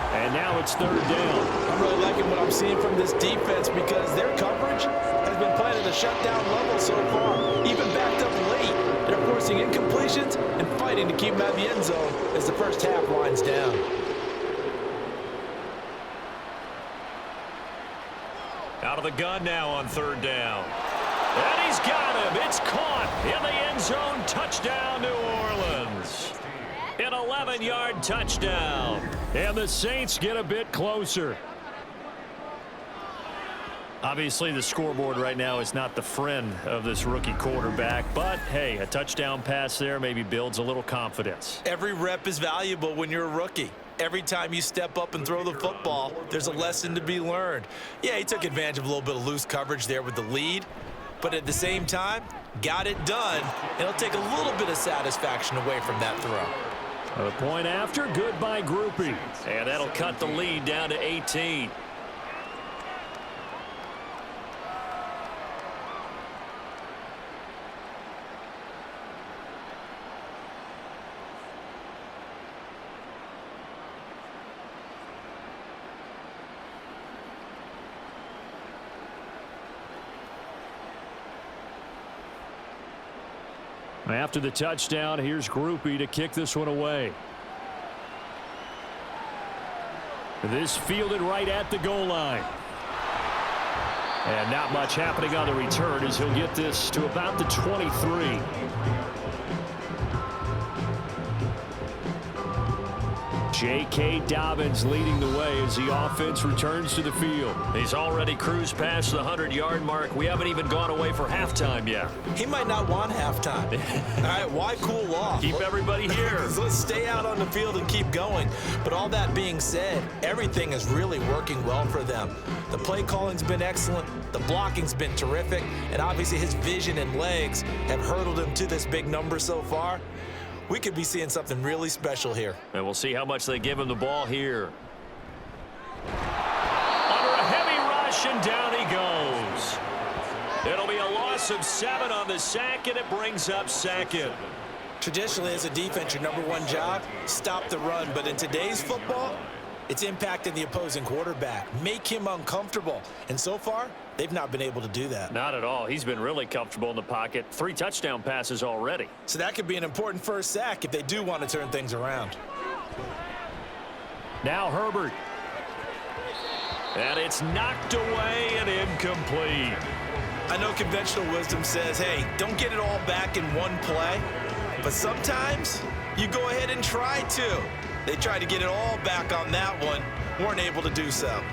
And now it's 3rd down. I'm really liking what I'm seeing from this defense because their coverage has been playing at a shutdown level so far, even backed up late. They're forcing incompletions and fighting to keep them out of the end zone as the first half winds down. Out of the gun now on 3rd down. And he's got him. It's caught in the end zone. Touchdown, New Orleans. An 11-yard touchdown. And the Saints get a bit closer. Obviously, the scoreboard right now is not the friend of this rookie quarterback. But, hey, a touchdown pass there maybe builds a little confidence. Every rep is valuable when you're a rookie. Every time you step up and throw the football, there's a lesson to be learned. Yeah, he took advantage of a little bit of loose coverage there with the lead. But at the same time, got it done. It'll take a little bit of satisfaction away from that throw. A point after, good by Groupie. And that'll cut the lead down to 18. After the touchdown, here's Groupie to kick this one away. This fielded right at the goal line. And not much happening on the return as he'll get this to about the 23. J.K. Dobbins leading the way as the offense returns to the field. He's already cruised past the 100-yard mark. We haven't even gone away for halftime yet. He might not want halftime. All right, why cool off? Keep everybody here. Let's stay out on the field and keep going. But all that being said, everything is really working well for them. The play calling's been excellent. The blocking's been terrific. And obviously his vision and legs have hurdled him to this big number so far. We could be seeing something really special here. And we'll see how much they give him the ball here. Under a heavy rush, and down he goes. It'll be a loss of 7 on the sack, and it brings up 2nd. Traditionally, as a defense, your number one job, stop the run. But in today's football, it's impacting the opposing quarterback. Make him uncomfortable. And so far, they've not been able to do that. Not at all. He's been really comfortable in the pocket. 3 touchdown passes already. So that could be an important first sack if they do want to turn things around. Now Herbert. And it's knocked away and incomplete. I know conventional wisdom says, hey, don't get it all back in one play. But sometimes you go ahead and try to. They tried to get it all back on that one. Weren't able to do so.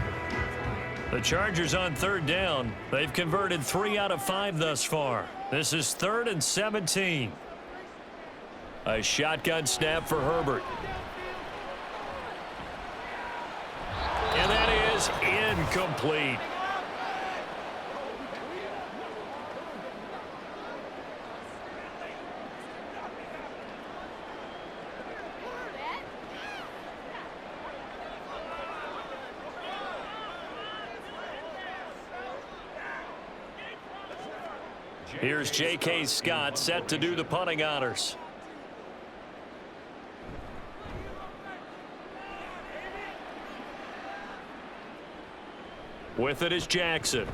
The Chargers on 3rd down. They've converted 3 out of 5 thus far. This is 3rd and 17. A shotgun snap for Herbert. And that is incomplete. Here's J.K. Scott set to do the punting honors. With it is Jackson.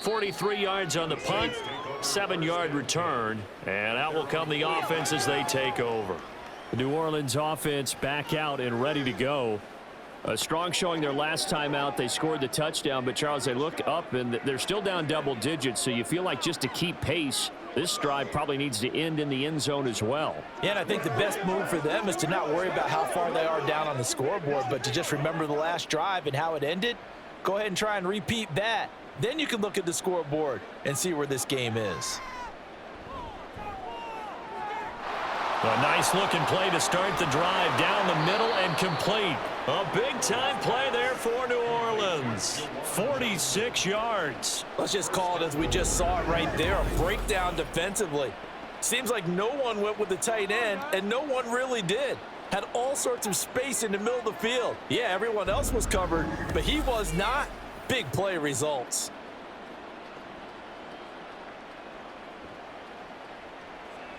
43 yards on the punt, 7-yard return, and out will come the offense as they take over. The New Orleans offense back out and ready to go. A strong showing their last time out. They scored the touchdown, but Charles, they look up and they're still down double digits, so you feel like just to keep pace, this drive probably needs to end in the end zone as well. Yeah, and I think the best move for them is to not worry about how far they are down on the scoreboard, but to just remember the last drive and how it ended. Go ahead and try and repeat that. Then you can look at the scoreboard and see where this game is. A nice-looking play to start the drive down the middle and complete. A big-time play there for New Orleans. 46 yards. Let's just call it as we just saw it right there, a breakdown defensively. Seems like no one went with the tight end, and no one really did. Had all sorts of space in the middle of the field. Yeah, everyone else was covered, but he was not. Big play results.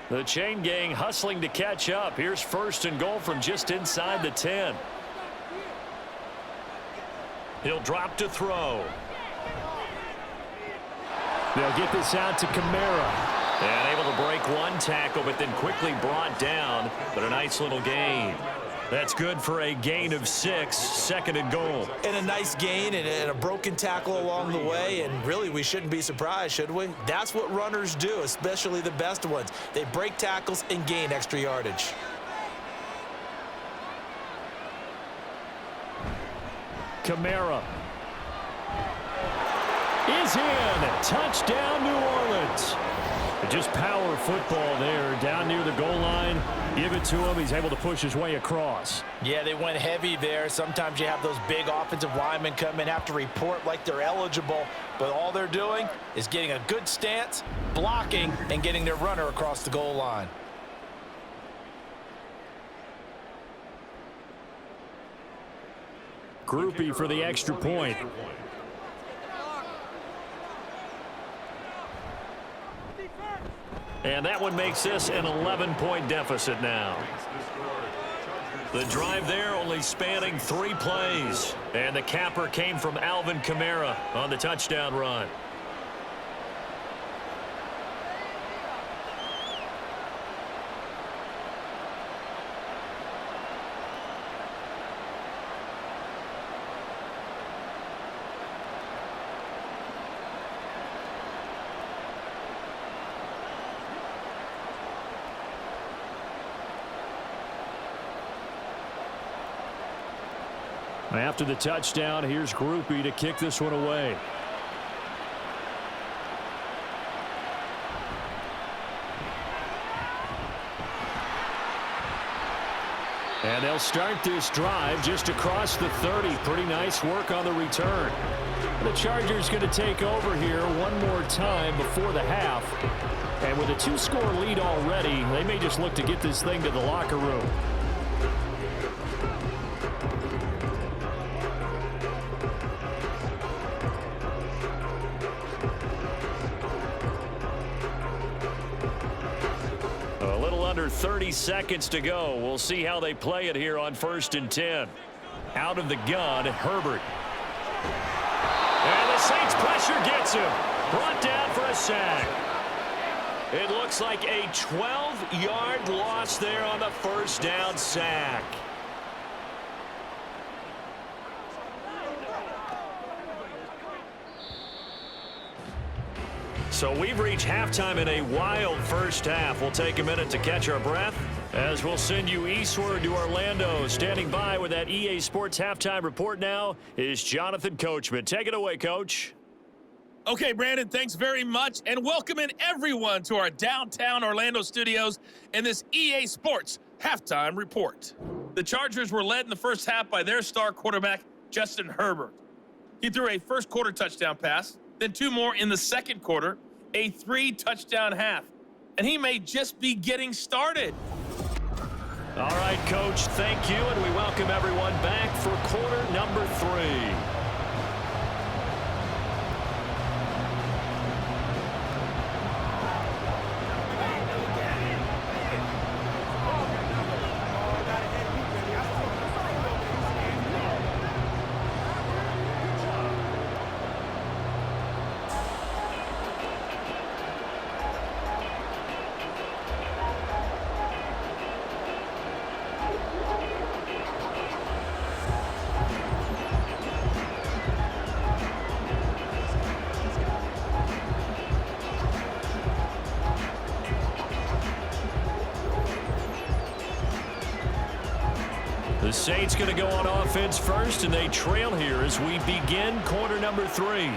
The chain gang hustling to catch up. Here's 1st and goal from just inside the 10. He'll drop to throw. They'll get this out to Kamara. And able to break one tackle, but then quickly brought down. But a nice little gain. That's good for a gain of 6, 2nd and goal. And a nice gain and a broken tackle along the way, and really we shouldn't be surprised, should we? That's what runners do, especially the best ones. They break tackles and gain extra yardage. Kamara is in. Touchdown, New Orleans. Just power football there down near the goal line. Give it to him. He's able to push his way across. Yeah, they went heavy there. Sometimes you have those big offensive linemen come in, have to report like they're eligible, but all they're doing is getting a good stance, blocking, and getting their runner across the goal line. Groupie for the extra point. And that one makes this an 11-point deficit now. The drive there only spanning 3 plays. And the capper came from Alvin Kamara on the touchdown run. After the touchdown, here's Groupie to kick this one away. And they'll start this drive just across the 30. Pretty nice work on the return. The Chargers going to take over here one more time before the half. And with a 2-score lead already, they may just look to get this thing to the locker room. Under 30 seconds to go. We'll see how they play it here on 1st and 10. Out of the gun, Herbert. And the Saints pressure gets him. Brought down for a sack. It looks like a 12-yard loss there on the 1st down sack. So we've reached halftime in a wild first half. We'll take a minute to catch our breath as we'll send you eastward to Orlando. Standing by with that EA Sports halftime report now is Jonathan Coachman. Take it away, Coach. Okay, Brandon, thanks very much, and welcome in everyone to our downtown Orlando studios in this EA Sports halftime report. The Chargers were led in the first half by their star quarterback, Justin Herbert. He threw a first-quarter touchdown pass, then 2 more in the second quarter, a 3-touchdown half. And he may just be getting started. All right, Coach, thank you, and we welcome everyone back for quarter number 3. The Saints going to go on offense first, and they trail here as we begin quarter number 3.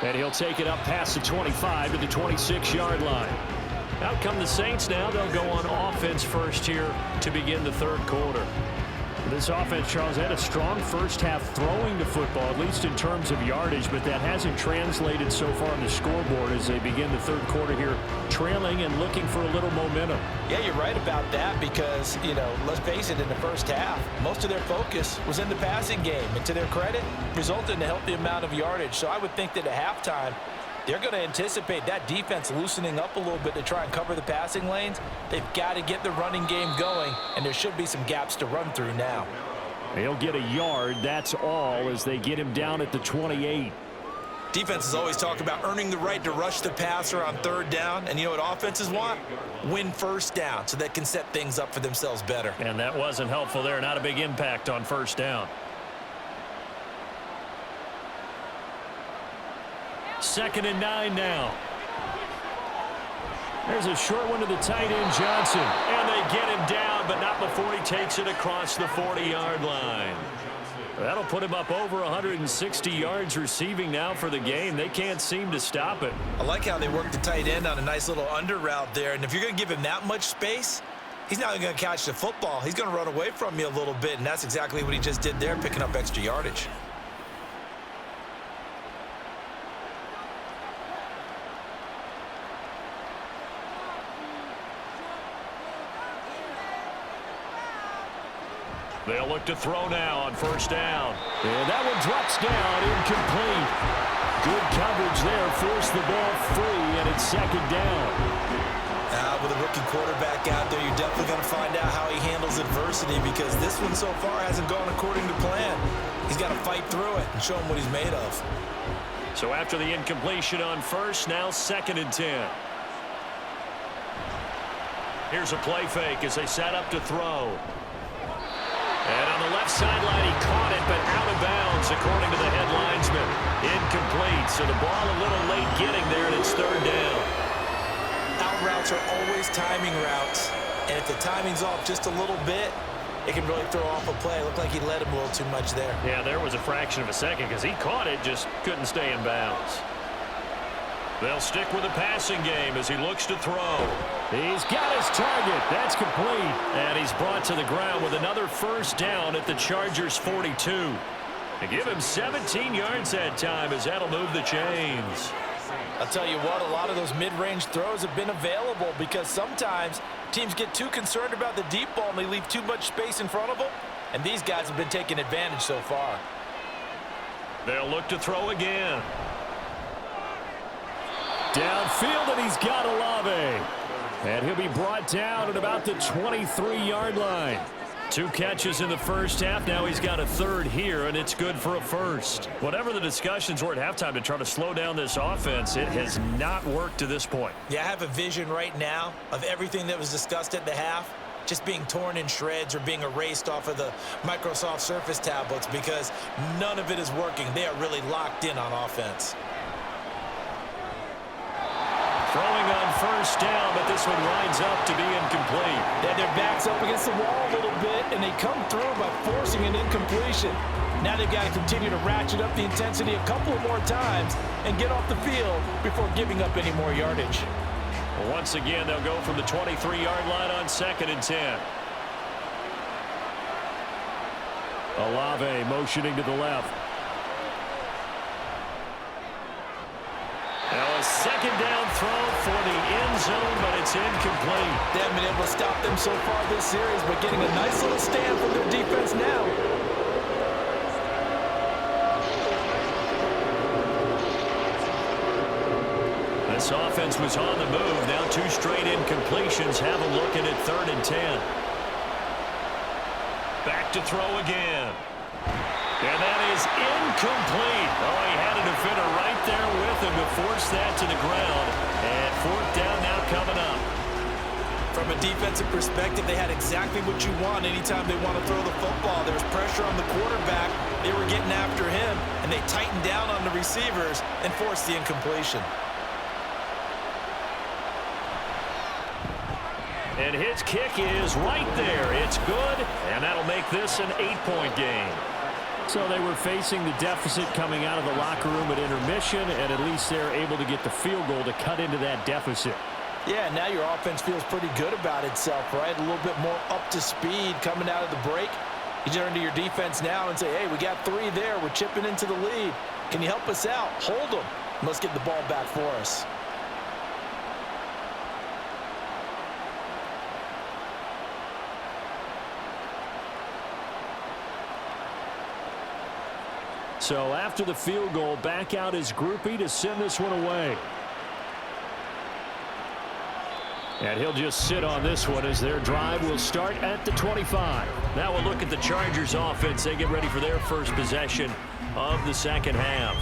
And he'll take it up past the 25 to the 26-yard line. Out come the Saints now. They'll go on offense first here to begin the third quarter. This offense, Charles, had a strong first half throwing the football, at least in terms of yardage, but that hasn't translated so far on the scoreboard as they begin the third quarter here, trailing and looking for a little momentum. Yeah, you're right about that because, let's face it, in the first half, most of their focus was in the passing game. And to their credit, resulted in a healthy amount of yardage. So I would think that at halftime, they're going to anticipate that defense loosening up a little bit to try and cover the passing lanes. They've got to get the running game going, and there should be some gaps to run through now. He'll get a yard, that's all, as they get him down at the 28. Defenses always talk about earning the right to rush the passer on third down, and you know what offenses want? Win first down so they can set things up for themselves better. And that wasn't helpful there, not a big impact on first down. 2nd and 9 now. There's a short one to the tight end, Johnson. And they get him down, but not before he takes it across the 40-yard line. That'll put him up over 160 yards receiving now for the game. They can't seem to stop it. I like how they work the tight end on a nice little under route there. And if you're going to give him that much space, he's not going to catch the football. He's going to run away from you a little bit, and that's exactly what he just did there, picking up extra yardage. They'll look to throw now on first down. And that one drops down, incomplete. Good coverage there, forced the ball free, and it's 2nd down. With a rookie quarterback out there, you're definitely going to find out how he handles adversity because this one so far hasn't gone according to plan. He's got to fight through it and show him what he's made of. So after the incompletion on first, now 2nd and 10. Here's a play fake as they set up to throw. And on the left sideline, he caught it, but out of bounds, according to the head linesman. Incomplete, so the ball a little late getting there, and it's 3rd down. Out routes are always timing routes, and if the timing's off just a little bit, it can really throw off a play. It looked like he let him a little too much there. Yeah, there was a fraction of a second because he caught it, just couldn't stay in bounds. They'll stick with the passing game as he looks to throw. He's got his target. That's complete. And he's brought to the ground with another first down at the Chargers' 42. They give him 17 yards that time as that'll move the chains. I'll tell you what, a lot of those mid-range throws have been available because sometimes teams get too concerned about the deep ball and they leave too much space in front of them. And these guys have been taking advantage so far. They'll look to throw again. Downfield, and he's got Olave. And he'll be brought down at about the 23-yard line. 2 catches in the first half. Now he's got a 3rd here, and it's good for a 1st. Whatever the discussions were at halftime to try to slow down this offense, it has not worked to this point. Yeah, I have a vision right now of everything that was discussed at the half just being torn in shreds or being erased off of the Microsoft Surface tablets because none of it is working. They are really locked in on offense. Throwing on first down, but this one winds up to be incomplete. They had their backs up against the wall a little bit, and they come through by forcing an incompletion. Now they've got to continue to ratchet up the intensity a couple more times and get off the field before giving up any more yardage. Once again, they'll go from the 23-yard line on 2nd and 10. Olave motioning to the left. Now a 2nd down throw for the end zone, but it's incomplete. They haven't been able to stop them so far this series, but getting a nice little stand from their defense now. This offense was on the move. Now 2 straight incompletions have them looking at 3rd and 10. Back to throw again. And that is incomplete. Oh, he had a defender right there with him to force that to the ground. And 4th down now coming up. From a defensive perspective, they had exactly what you want anytime they want to throw the football. There's pressure on the quarterback. They were getting after him, and they tightened down on the receivers and forced the incompletion. And his kick is right there. It's good, and that'll make this an 8-point game. So they were facing the deficit coming out of the locker room at intermission, and at least they're able to get the field goal to cut into that deficit. Yeah, now your offense feels pretty good about itself, right? A little bit more up to speed coming out of the break. You turn to your defense now and say, hey, we got 3 there. We're chipping into the lead. Can you help us out? Hold them. Let's get the ball back for us. So after the field goal, back out is Groupie to send this one away. And he'll just sit on this one as their drive will start at the 25. Now we'll look at the Chargers offense. They get ready for their first possession of the second half.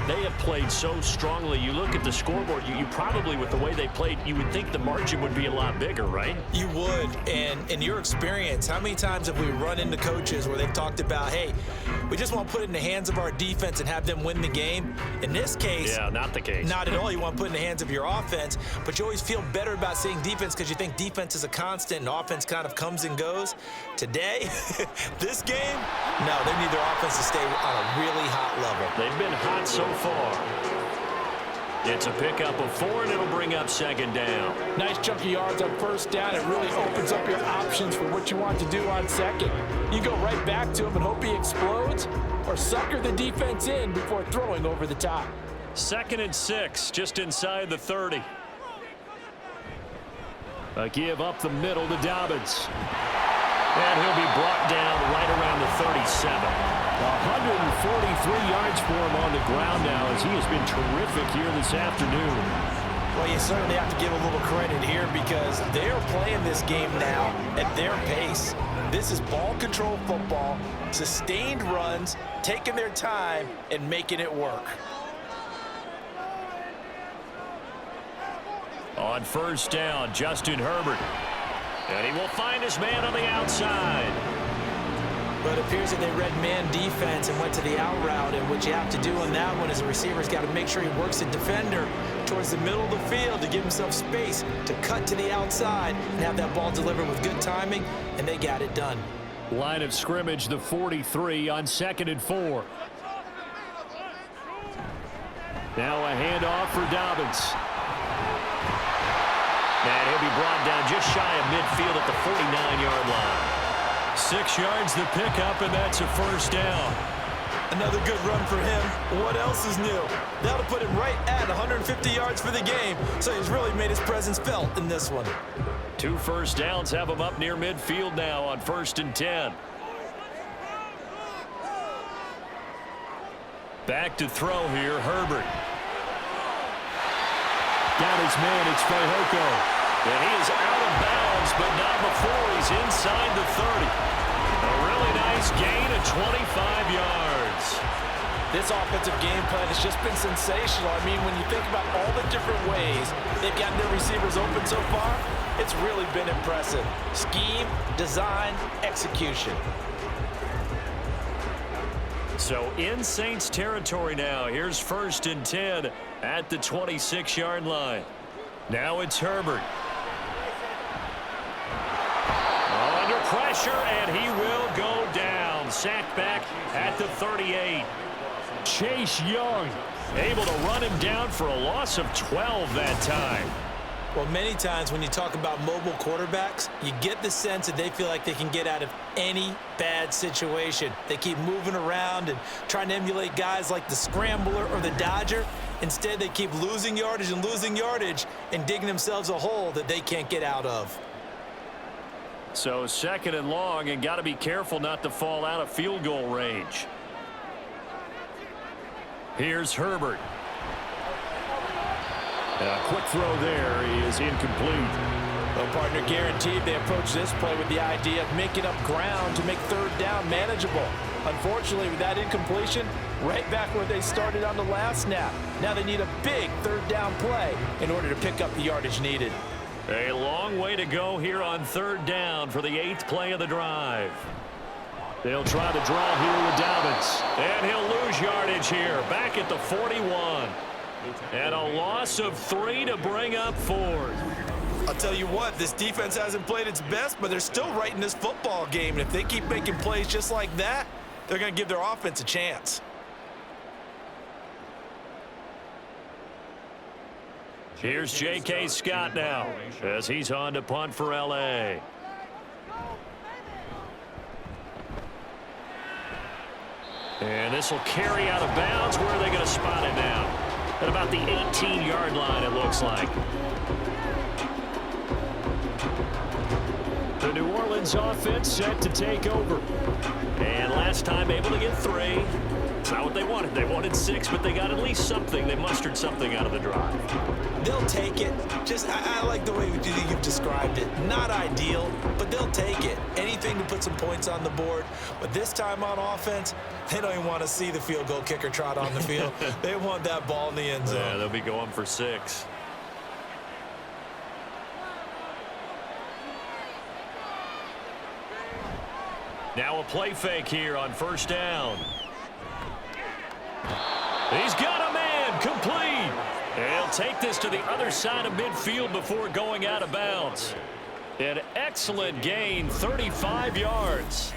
They have played so strongly. You look at the scoreboard, you probably, with the way they played, you would think the margin would be a lot bigger, right? You would. And in your experience, how many times have we run into coaches where they've talked about, hey, we just want to put it in the hands of our defense and have them win the game? In this case, yeah, not the case. Not at all. You want to put it in the hands of your offense, but you always feel better about saying defense because you think defense is a constant and offense kind of comes and goes. Today, this game, no, they need their offense to stay on a really hot level. They've been hot so far. It's a pickup of 4, and it'll bring up second down. Nice chunk of yards on first down. It really opens up your options for what you want to do on second. You go right back to him and hope he explodes, or sucker the defense in before throwing over the top. 2nd and 6, just inside the 30. A give up the middle to Dobbins. And he'll be brought down right around the 37. 143 yards for him on the ground now as he has been terrific here this afternoon. Well, you certainly have to give a little credit here because they're playing this game now at their pace. This is ball control football, sustained runs, taking their time and making it work. On first down, Justin Herbert. And he will find his man on the outside. But it appears that they read man defense and went to the out route, and what you have to do on that one is the receiver's got to make sure he works the defender towards the middle of the field to give himself space to cut to the outside and have that ball delivered with good timing, and they got it done. Line of scrimmage, the 43 on 2nd and 4. Now a handoff for Dobbins. And he'll be brought down just shy of midfield at the 49-yard line. 6 yards the pickup, and that's a first down. Another good run for him. What else is new? That'll put him right at 150 yards for the game, so he's really made his presence felt in this one. 2 first downs have him up near midfield now on 1st and 10. Back to throw here, Herbert. Got his man, it's Fehoko. And he is out of bounds, but not before he's inside the 30. A really nice gain of 25 yards. This offensive game plan has just been sensational. I mean, when you think about all the different ways they've gotten their receivers open so far, it's really been impressive. Scheme, design, execution. So in Saints territory now. Here's 1st and 10 at the 26-yard line. Now it's Herbert. Under pressure, and he will go down. Sacked back at the 38. Chase Young able to run him down for a loss of 12 that time. Well, many times when you talk about mobile quarterbacks, you get the sense that they feel like they can get out of any bad situation. They keep moving around and trying to emulate guys like the Scrambler or the Dodger. Instead, they keep losing yardage and digging themselves a hole that they can't get out of. So 2nd and long, and got to be careful not to fall out of field goal range. Here's Herbert. A quick throw there is incomplete. Well, partner, guaranteed they approach this play with the idea of making up ground to make 3rd down manageable. Unfortunately, with that incompletion, right back where they started on the last snap. Now they need a big 3rd down play in order to pick up the yardage needed. A long way to go here on 3rd down for the 8th play of the drive. They'll try to draw here with Dobbins. And he'll lose yardage here, back at the 41. And a loss of 3 to bring up 4th. I'll tell you what, this defense hasn't played its best, but they're still right in this football game. And if they keep making plays just like that, they're going to give their offense a chance. Here's J.K. Scott now as he's on to punt for L.A. And this will carry out of bounds. Where are they going to spot it now? At about the 18-yard line, it looks like. The New Orleans offense set to take over. And last time able to get 3. It's not what they wanted. They wanted 6, but they got at least something. They mustered something out of the drive. They'll take it. I like the way you've described it. Not ideal, but they'll take it. Anything to put some points on the board. But this time on offense, they don't even want to see the field goal kicker trot on the field. They want that ball in the end zone. Yeah, they'll be going for 6. Now a play fake here on first down. He's got a man complete. He'll take this to the other side of midfield before going out of bounds. An excellent gain, 35 yards.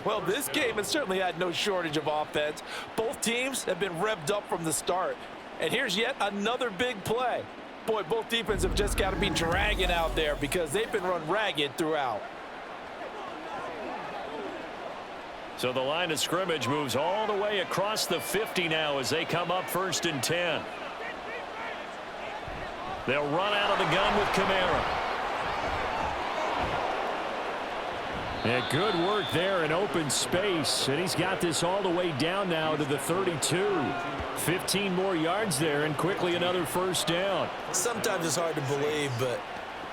Well, this game has certainly had no shortage of offense. Both teams have been revved up from the start. And here's yet another big play. Boy, both defenses have just got to be dragging out there because they've been run ragged throughout. So the line of scrimmage moves all the way across the 50 now as they come up 1st and 10. They'll run out of the gun with Kamara. Yeah, good work there in open space, and he's got this all the way down now to the 32. 15 more yards there, and quickly another first down. Sometimes it's hard to believe, but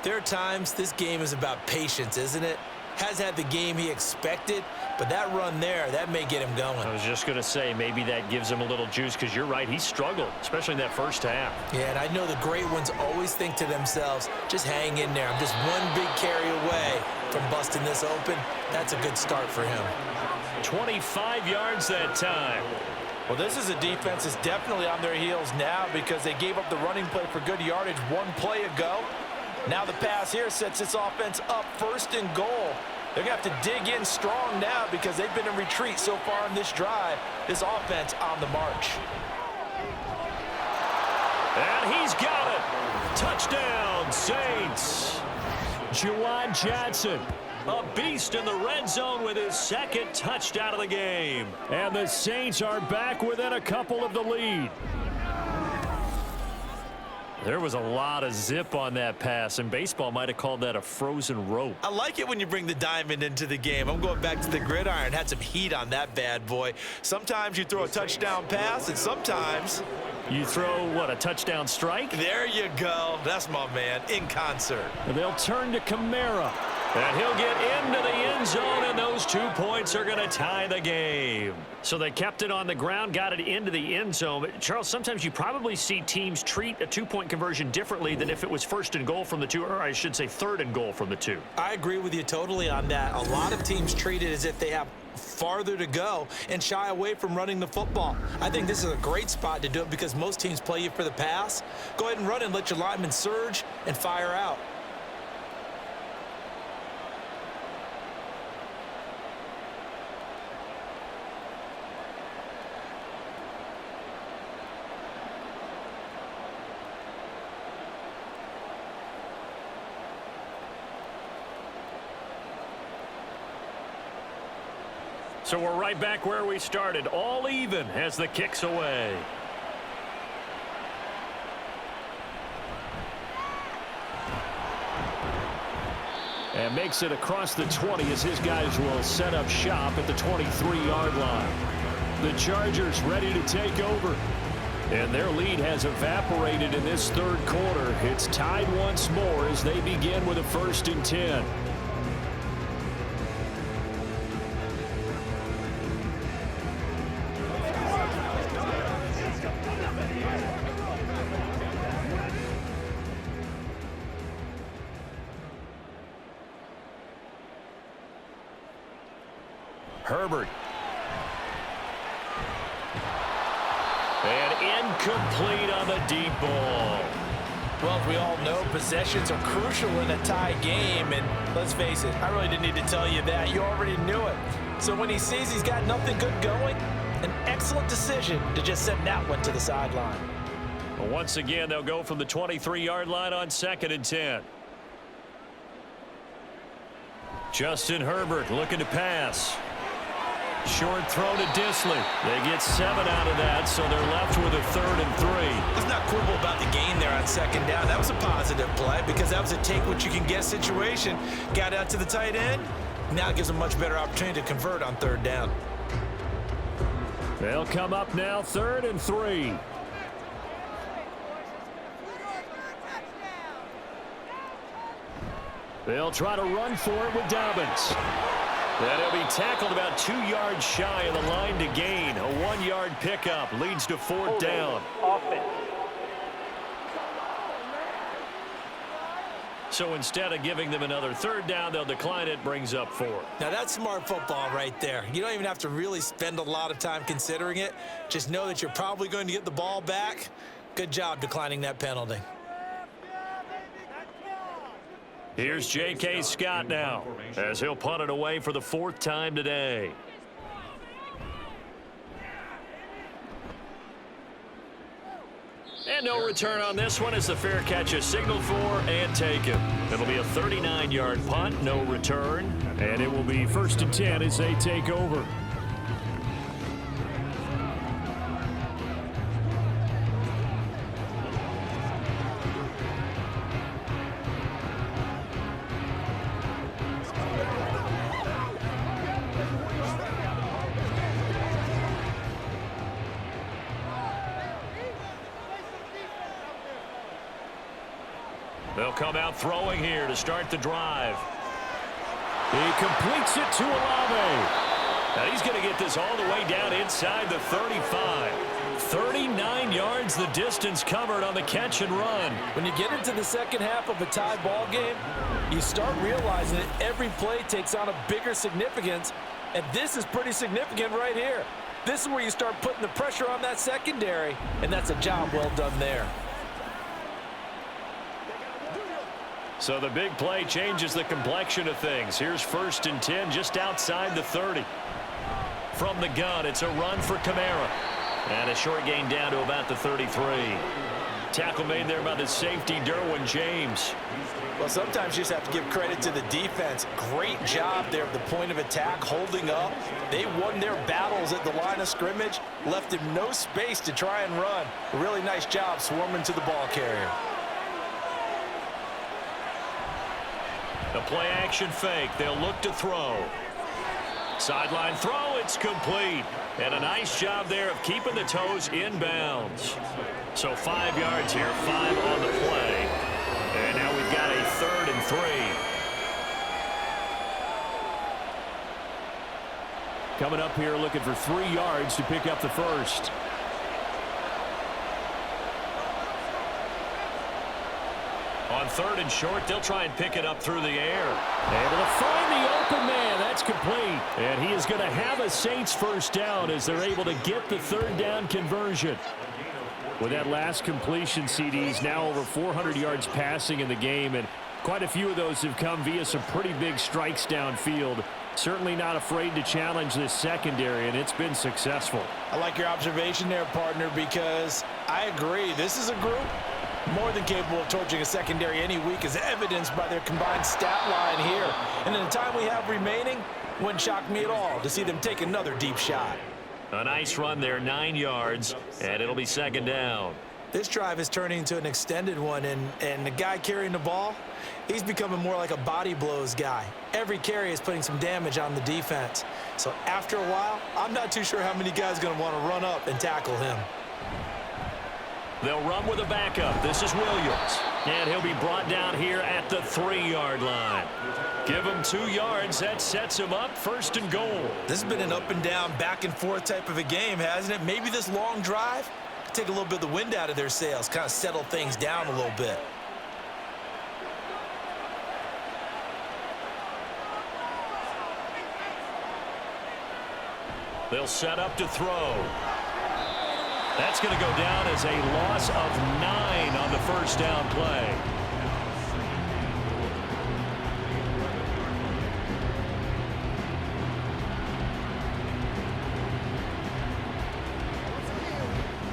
there are times this game is about patience, isn't it? Has had the game he expected, but that run there, that may get him going. I was just going to say, maybe that gives him a little juice, because you're right, he struggled, especially in that first half. Yeah, and I know the great ones always think to themselves, just hang in there. I'm just one big carry away from busting this open. That's a good start for him. 25 yards that time. Well, this is a defense that's definitely on their heels now because they gave up the running play for good yardage one play ago. Now the pass here sets this offense up 1st and goal. They're going to have to dig in strong now because they've been in retreat so far in this drive. This offense on the march. And he's got it. Touchdown, Saints. Juwan Johnson, a beast in the red zone with his 2nd touchdown of the game. And the Saints are back within a couple of the lead. There was a lot of zip on that pass, and baseball might have called that a frozen rope. I like it when you bring the diamond into the game. I'm going back to the gridiron. Had some heat on that bad boy. Sometimes you throw a touchdown pass, and sometimes you throw, what, a touchdown strike? There you go. That's my man, in concert. They'll turn to Kamara. And he'll get into the end zone, and those 2 points are going to tie the game. So they kept it on the ground, got it into the end zone. But Charles, sometimes you probably see teams treat a 2-point conversion differently than if it was 1st and goal from the 2, or I should say 3rd and goal from the 2. I agree with you totally on that. A lot of teams treat it as if they have farther to go and shy away from running the football. I think this is a great spot to do it because most teams play you for the pass. Go ahead and run and let your linemen surge and fire out. So we're right back where we started, all even as the kick's away. And makes it across the 20 as his guys will set up shop at the 23-yard line. The Chargers ready to take over. And their lead has evaporated in this 3rd quarter. It's tied once more as they begin with a 1st and 10. Herbert. And incomplete on the deep ball. Well, as we all know, possessions are crucial in a tie game, and let's face it, I really didn't need to tell you that. You already knew it. So when he sees he's got nothing good going, an excellent decision to just send that one to the sideline. Well, once again, they'll go from the 23-yard line on 2nd and 10. Justin Herbert looking to pass. Short throw to Disley. They get 7 out of that, so they're left with a 3rd and 3. Let's not quibble about the gain there on 2nd down. That was a positive play because that was a take-what-you-can-get situation. Got out to the tight end. Now it gives them a much better opportunity to convert on 3rd down. They'll come up now 3rd and 3. They'll try to run for it with Dobbins. And he'll be tackled about 2 yards shy of the line to gain. A 1-yard pickup leads to 4th down. So instead of giving them another 3rd down, they'll decline it, brings up 4. Now that's smart football right there. You don't even have to really spend a lot of time considering it. Just know that you're probably going to get the ball back. Good job declining that penalty. Here's J.K. Scott now, as he'll punt it away for the 4th time today. And no return on this one as the fair catch is signaled for and taken. It'll be a 39-yard punt, no return. And it will be 1st and 10 as they take over. They'll come out throwing here to start the drive. He completes it to Olave. Now he's going to get this all the way down inside the 35. 39 yards the distance covered on the catch and run. When you get into the second half of a tie ball game, you start realizing that every play takes on a bigger significance, and this is pretty significant right here. This is where you start putting the pressure on that secondary, and that's a job well done there. So the big play changes the complexion of things. Here's 1st and 10 just outside the 30. From the gun, it's a run for Kamara. And a short gain down to about the 33. Tackle made there by the safety, Derwin James. Well, sometimes you just have to give credit to the defense. Great job there at the point of attack, holding up. They won their battles at the line of scrimmage, left him no space to try and run. A really nice job swarming to the ball carrier. The play action fake. They'll look to throw. Sideline throw. It's complete. And a nice job there of keeping the toes inbounds. So 5 yards here, 5 on the play. And now we've got a 3rd and 3. Coming up here looking for 3 yards to pick up the first. On 3rd and short, they'll try and pick it up through the air. Able to find the open man. That's complete. And he is going to have a Saints 1st down as they're able to get the 3rd down conversion. With that last completion, CDs now over 400 yards passing in the game, and quite a few of those have come via some pretty big strikes downfield. Certainly not afraid to challenge this secondary, and it's been successful. I like your observation there, partner, because I agree. This is a group more than capable of torching a secondary any week, as evidenced by their combined stat line here. And in the time we have remaining, wouldn't shock me at all to see them take another deep shot. A nice run there, 9 yards, and it'll be 2nd down. This drive is turning into an extended one, and the guy carrying the ball, he's becoming more like a body blows guy. Every carry is putting some damage on the defense. So after a while, I'm not too sure how many guys are going to want to run up and tackle him. They'll run with a backup. This is Williams. And he'll be brought down here at the 3-yard line. Give him 2 yards. That sets him up 1st and goal. This has been an up and down, back and forth type of a game, hasn't it? Maybe this long drive could take a little bit of the wind out of their sails, kind of settle things down a little bit. They'll set up to throw. That's going to go down as a loss of 9 on the first down play.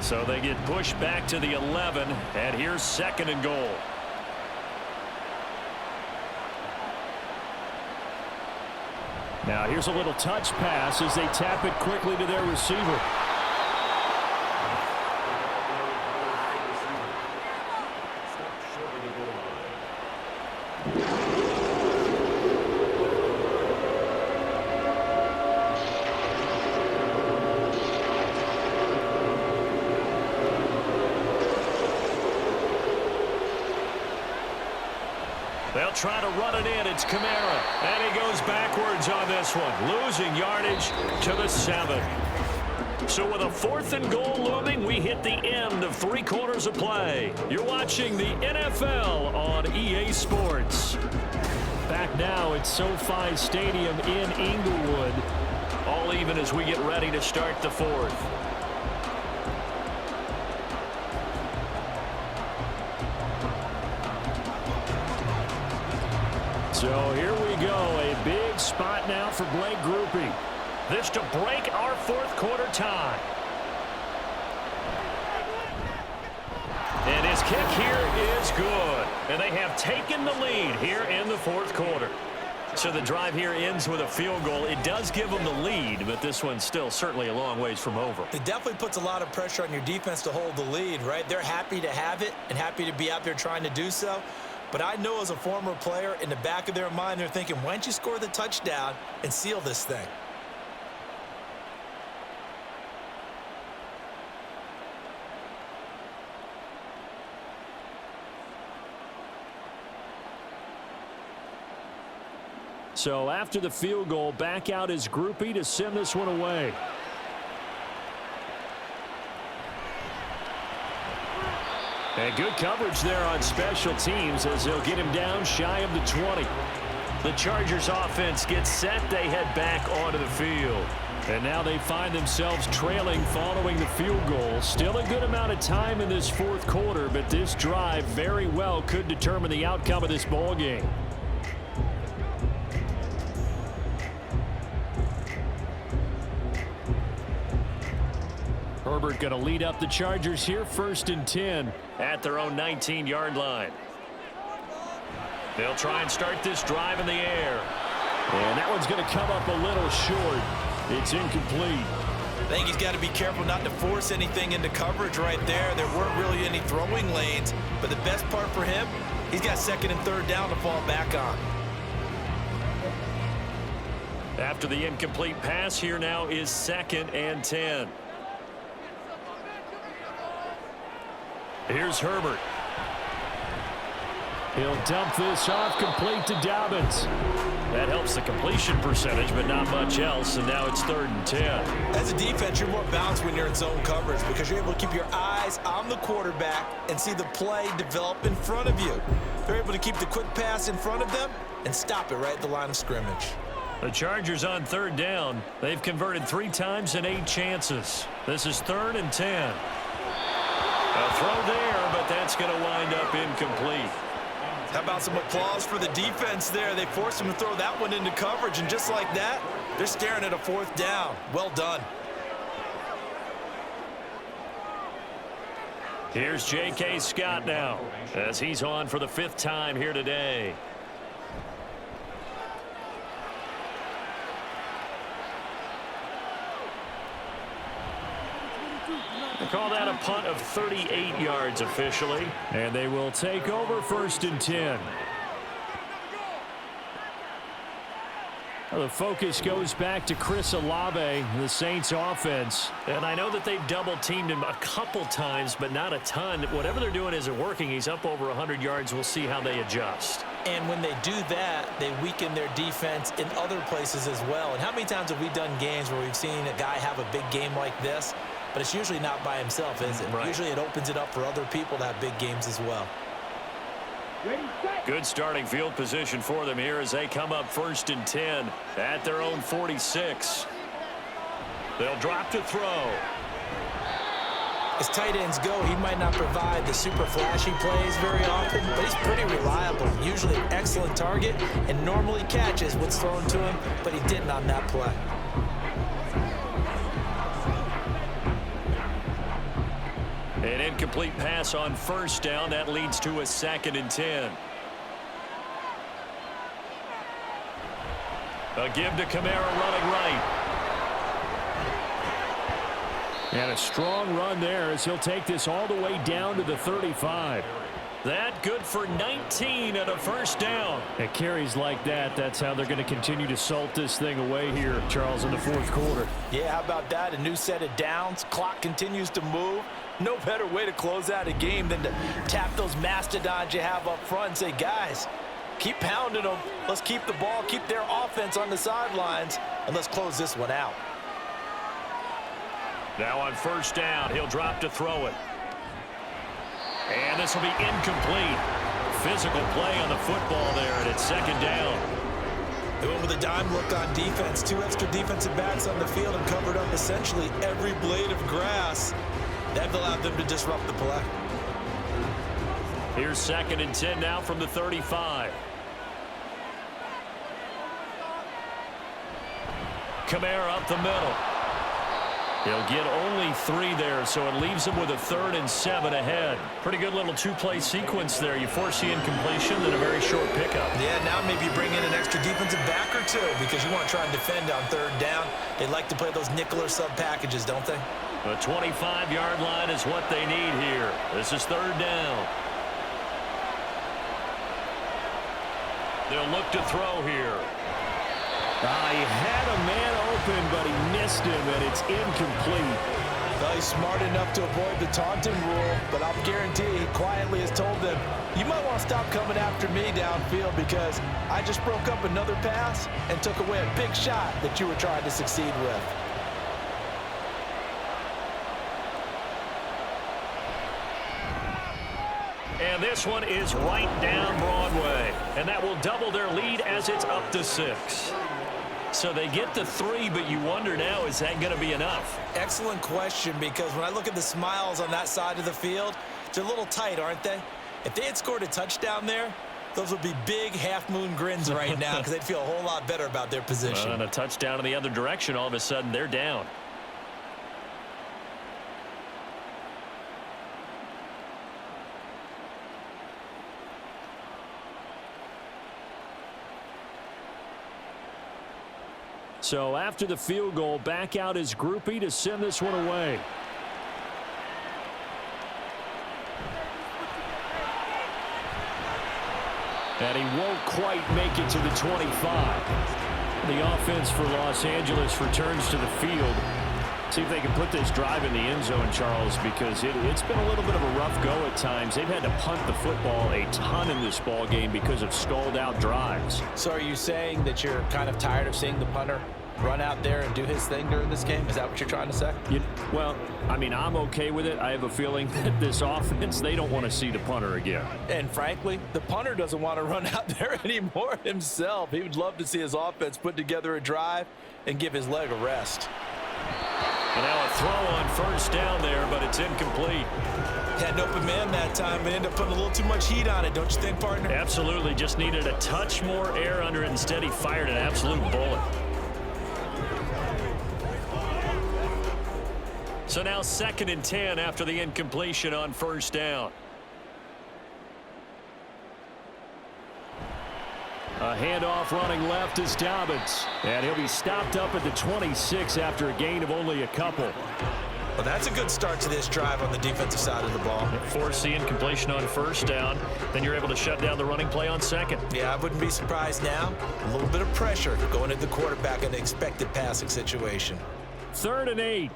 So they get pushed back to the 11, and here's 2nd and goal. Now here's a little touch pass as they tap it quickly to their receiver. They'll try to run it in. It's Kamara. And he goes backwards on this one, losing yardage to the 7. So with a 4th and goal looming, we hit the end of 3 quarters of play. You're watching the NFL on EA Sports. Back now at SoFi Stadium in Inglewood. All even as we get ready to start the 4th. So here we go, a big spot now for Blake Groupie. This to break our 4th quarter tie. And his kick here is good. And they have taken the lead here in the 4th quarter. So the drive here ends with a field goal. It does give them the lead, but this one's still certainly a long ways from over. It definitely puts a lot of pressure on your defense to hold the lead, right? They're happy to have it and happy to be out there trying to do so. But I know as a former player, in the back of their mind, they're thinking, why don't you score the touchdown and seal this thing? So after the field goal, back out is Groupie to send this one away. And good coverage there on special teams as they'll get him down shy of the 20. The Chargers offense gets set. They head back onto the field. And now they find themselves trailing following the field goal. Still a good amount of time in this 4th quarter, but this drive very well could determine the outcome of this ball game. Herbert going to lead up the Chargers here, 1st and 10 at their own 19-yard line. They'll try and start this drive in the air. And that one's going to come up a little short. It's incomplete. I think he's got to be careful not to force anything into coverage right there. There weren't really any throwing lanes, but the best part for him, he's got 2nd and 3rd down to fall back on. After the incomplete pass, here now is 2nd and 10. Here's Herbert. He'll dump this off complete to Dobbins. That helps the completion percentage, but not much else, and now it's 3rd and 10. As a defense, you're more balanced when you're in zone coverage because you're able to keep your eyes on the quarterback and see the play develop in front of you. They're able to keep the quick pass in front of them and stop it right at the line of scrimmage. The Chargers on 3rd down. They've converted 3 times in 8 chances. This is 3rd and 10. A throw there, but that's going to wind up incomplete. How about some applause for the defense there? They forced him to throw that one into coverage, and just like that, they're staring at a 4th down. Well done. Here's J.K. Scott now as he's on for the 5th time here today. They call that a punt of 38 yards officially. And they will take over 1st and 10. Well, the focus goes back to Chris Olave, the Saints offense. And I know that they've double-teamed him a couple times, but not a ton. Whatever they're doing isn't working. He's up over 100 yards. We'll see how they adjust. And when they do that, they weaken their defense in other places as well. And how many times have we done games where we've seen a guy have a big game like this? But it's usually not by himself, is it? Right. Usually it opens it up for other people to have big games as well. Good starting field position for them here as they come up 1st and 10 at their own 46. They'll drop to throw. As tight ends go, he might not provide the super flashy plays very often, but he's pretty reliable. Usually an excellent target and normally catches what's thrown to him, but he didn't on that play. An incomplete pass on first down. That leads to a 2nd and 10. A give to Kamara running right. And a strong run there as he'll take this all the way down to the 35. That good for 19 and a first down. At carries like that, that's how they're going to continue to salt this thing away here, Charles, in the 4th quarter. Yeah, how about that? A new set of downs. Clock continues to move. No better way to close out a game than to tap those mastodons you have up front and say, guys, keep pounding them. Let's keep the ball, keep their offense on the sidelines, and let's close this one out. Now on first down, he'll drop to throw it. And this will be incomplete. Physical play on the football there, and it's 2nd down. They went with a dime look on defense. 2 extra defensive backs on the field and covered up essentially every blade of grass. That allowed them to disrupt the play. Here's 2nd and 10 now from the 35. Kamara up the middle. He'll get only 3 there, so it leaves him with a 3rd and 7 ahead. Pretty good little 2-play sequence there. You force the incompletion, then a very short pickup. Yeah, now maybe bring in an extra defensive back or 2 because you want to try and defend on 3rd down. They like to play those nickel or sub packages, don't they? The 25-yard line is what they need here. This is 3rd down. They'll look to throw here. He had a man open, but he missed him, and it's incomplete. Well, he's smart enough to avoid the taunting rule, but I'll guarantee he quietly has told them, you might want to stop coming after me downfield because I just broke up another pass and took away a big shot that you were trying to succeed with. And this one is right down Broadway. And that will double their lead as it's up to 6. So they get to 3, but you wonder now, is that going to be enough? Excellent question, because when I look at the smiles on that side of the field, they're a little tight, aren't they? If they had scored a touchdown there, those would be big half-moon grins right now because they'd feel a whole lot better about their position. And a touchdown in the other direction, all of a sudden they're down. So after the field goal, back out his groupie to send this one away. And he won't quite make it to the 25. The offense for Los Angeles returns to the field. See if they can put this drive in the end zone, Charles, because it's been a little bit of a rough go at times. They've had to punt the football a ton in this ball game because of stalled out drives. So are you saying that you're kind of tired of seeing the punter run out there and do his thing during this game? Is that what you're trying to say? Well, I mean, I'm okay with it. I have a feeling that this offense, they don't want to see the punter again. And frankly, the punter doesn't want to run out there anymore himself. He would love to see his offense put together a drive and give his leg a rest. And now a throw on first down there, but it's incomplete. Had an open man that time, but ended up putting a little too much heat on it, don't you think, partner? Absolutely. Just needed a touch more air under it. Instead, he fired an absolute bullet. So now 2nd and 10 after the incompletion on first down. A handoff running left is Dobbins. And he'll be stopped up at the 26 after a gain of only a couple. Well, that's a good start to this drive on the defensive side of the ball. Force the incompletion on first down. Then you're able to shut down the running play on 2nd. Yeah, I wouldn't be surprised now. A little bit of pressure going at the quarterback in an expected passing situation. 3rd and 8.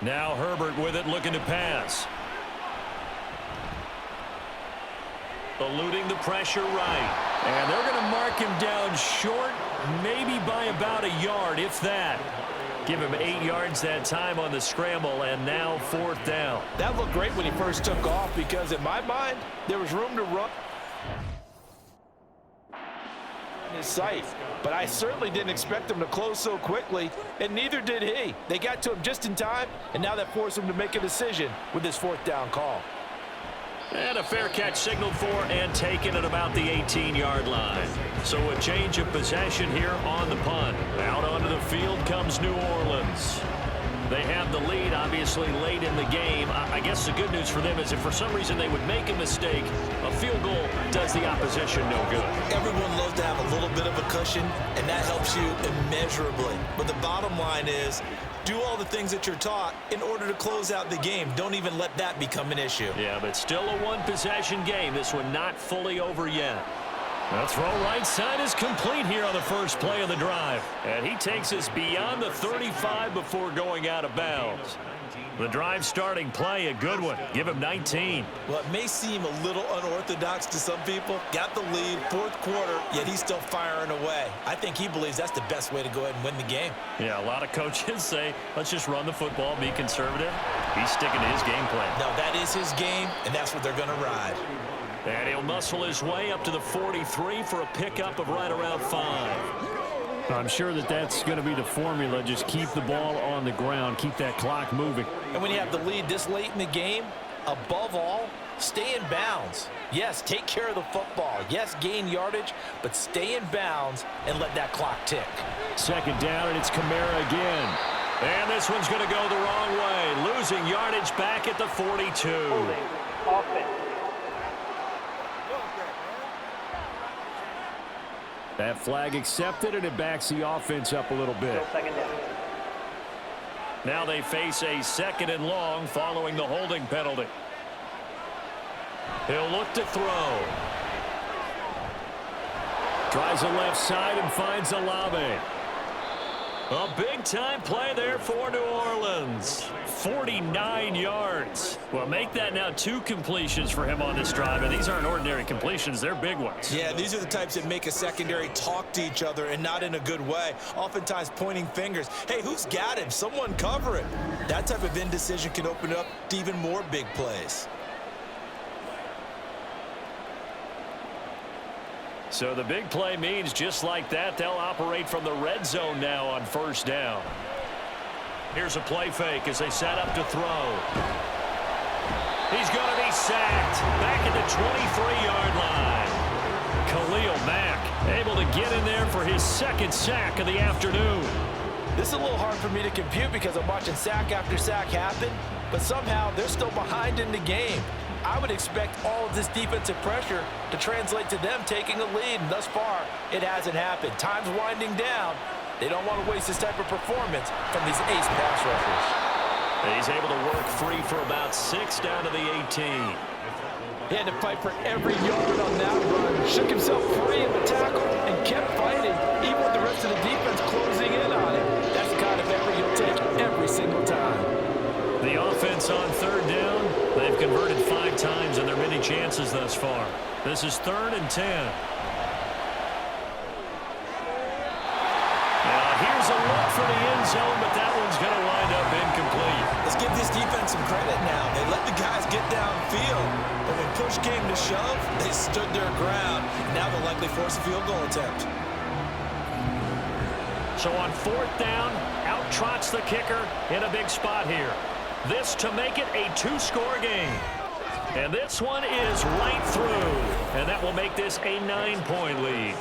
Now Herbert with it, looking to pass. Eluding the pressure right. And they're going to mark him down short, maybe by about a yard, if that. Give him 8 yards that time on the scramble, and now 4th down. That looked great when he first took off because, in my mind, there was room to run. close sight. But I certainly didn't expect them to close so quickly, and neither did he. They got to him just in time, and now that forced him to make a decision with his 4th down call. And a fair catch signaled for and taken at about the 18-yard line. So a change of possession here on the punt. Out onto the field comes New Orleans. They have the lead, obviously, late in the game. I guess the good news for them is if for some reason they would make a mistake, a field goal does the opposition no good. Everyone loves to have a little bit of a cushion, and that helps you immeasurably. But the bottom line is, do all the things that you're taught in order to close out the game. Don't even let that become an issue. Yeah, but still a one-possession game. This one not fully over yet. The throw right side is complete here on the first play of the drive. And he takes us beyond the 35 before going out of bounds. The drive starting play, a good one. Give him 19. Well, it may seem a little unorthodox to some people. Got the lead, 4th quarter, yet he's still firing away. I think he believes that's the best way to go ahead and win the game. Yeah, a lot of coaches say, let's just run the football, be conservative. He's sticking to his game plan. No, that is his game, and that's what they're going to ride. And he'll muscle his way up to the 43 for a pickup of right around 5. I'm sure that's going to be the formula. Just keep the ball on the ground. Keep that clock moving. And when you have the lead this late in the game, above all, stay in bounds. Yes, take care of the football. Yes, gain yardage, but stay in bounds and let that clock tick. 2nd down, and it's Kamara again. And this one's going to go the wrong way. Losing yardage back at the 42. Offense. That flag accepted, and it backs the offense up a little bit. Now they face a 2nd and long following the holding penalty. He'll look to throw. Tries the left side and finds Olave. A big-time play there for New Orleans. 49 yards. Well, make that now 2 completions for him on this drive, and these aren't ordinary completions. They're big ones. Yeah, these are the types that make a secondary talk to each other and not in a good way, oftentimes pointing fingers. Hey, who's got him? Someone cover it. That type of indecision can open up to even more big plays. So the big play means just like that, they'll operate from the red zone now on 1st down. Here's a play fake as they set up to throw. He's going to be sacked back at the 23-yard line. Khalil Mack able to get in there for his 2nd sack of the afternoon. This is a little hard for me to compute because I'm watching sack after sack happen, but somehow they're still behind in the game. I would expect all of this defensive pressure to translate to them taking a lead, and thus far, it hasn't happened. Time's winding down. They don't want to waste this type of performance from these ace pass rushers. He's able to work free for about 6 down to the 18. He had to fight for every yard on that run. Shook himself free in the tackle and kept fighting, even with the rest of the defense closing in on him. That's the kind of effort you'll take every single time. The offense on 3rd down, they've converted 5 times in their many chances thus far. This is 3rd and 10. Now here's a look for the end zone, but that one's going to wind up incomplete. Let's give this defense some credit now. They let the guys get downfield, but when push came to shove, they stood their ground. Now they'll likely force a field goal attempt. So on 4th down, out trots the kicker in a big spot here. This to make it a 2-score game. And this one is right through. And that will make this a 9-point lead.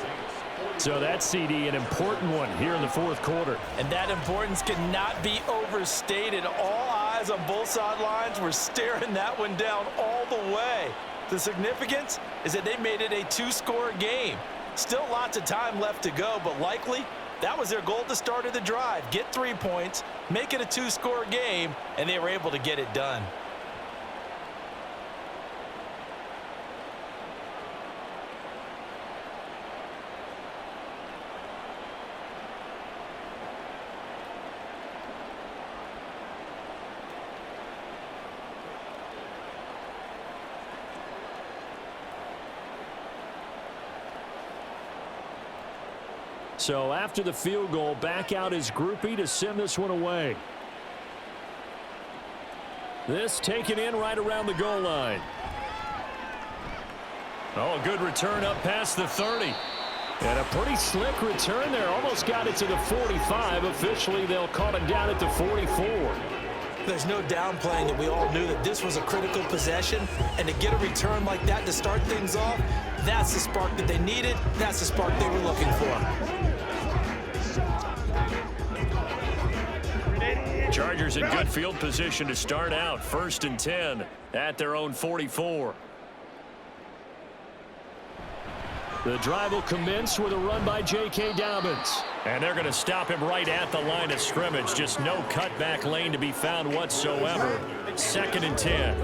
So that's, CD, an important one here in the 4th quarter. And that importance cannot be overstated. All eyes on both sidelines were staring that one down all the way. The significance is that they made it a 2-score game. Still lots of time left to go, but likely that was their goal at the start of the drive. Get 3 points, make it a 2-score game, and they were able to get it done. So after the field goal, back out is Groupie to send this one away. This taken in right around the goal line. Oh, a good return up past the 30. And a pretty slick return there. Almost got it to the 45. Officially, they'll call it down at the 44. There's no downplaying that we all knew that this was a critical possession. And to get a return like that to start things off, that's the spark that they needed. That's the spark they were looking for. Chargers in good field position to start out. 1st and 10 at their own 44. The drive will commence with a run by J.K. Dobbins. And they're going to stop him right at the line of scrimmage. Just no cutback lane to be found whatsoever. 2nd and 10.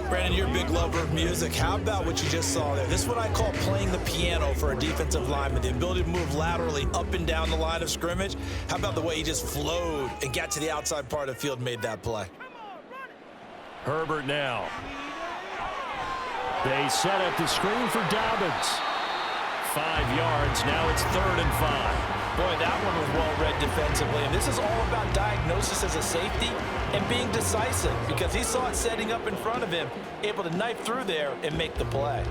Brandon, you're a big lover of music. How about what you just saw there? This is what I call playing the piano for a defensive lineman. The ability to move laterally up and down the line of scrimmage. How about the way he just flowed and got to the outside part of the field and made that play? Herbert now. They set up the screen for Dobbins. 5 yards. Now it's 3rd and 5. Boy, that one was well read defensively. And this is all about diagnosis as a safety and being decisive because he saw it setting up in front of him, able to knife through there and make the play.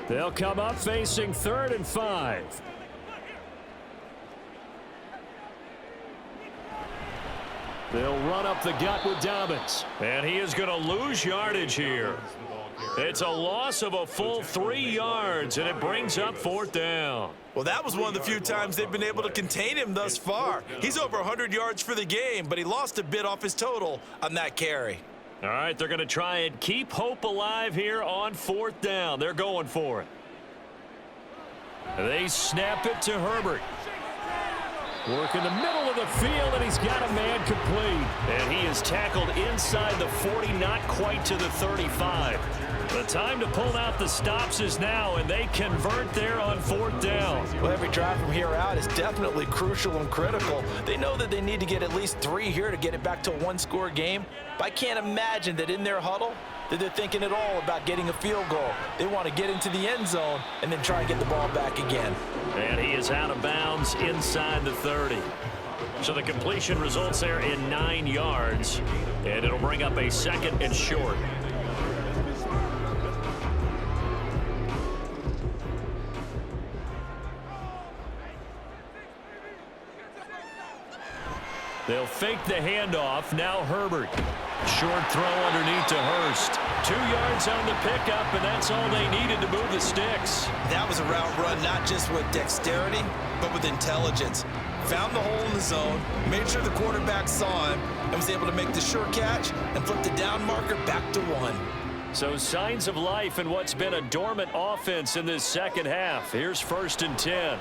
They'll come up facing 3rd and 5. They'll run up the gut with Dobbins. And he is going to lose yardage here. It's a loss of a full 3 yards, and it brings up 4th down. Well, that was one of the few times they've been able to contain him thus far. He's over 100 yards for the game, but he lost a bit off his total on that carry. All right, they're going to try and keep hope alive here on 4th down. They're going for it. They snap it to Herbert. Work in the middle of the field, and he's got a man complete. And he is tackled inside the 40, not quite to the 35. The time to pull out the stops is now, and they convert there on 4th down. Well, every drive from here out is definitely crucial and critical. They know that they need to get at least 3 here to get it back to a 1-score game. But I can't imagine that in their huddle that they're thinking at all about getting a field goal. They want to get into the end zone and then try and get the ball back again. And he is out of bounds inside the 30. So the completion results there in 9 yards. And it'll bring up a 2nd and short. They'll fake the handoff. Now Herbert. Short throw underneath to Hurst. 2 yards on the pickup, and that's all they needed to move the sticks. That was a route run, not just with dexterity, but with intelligence. Found the hole in the zone, made sure the quarterback saw him, and was able to make the sure catch and flip the down marker back to 1. So signs of life in what's been a dormant offense in this second half. Here's 1st and 10.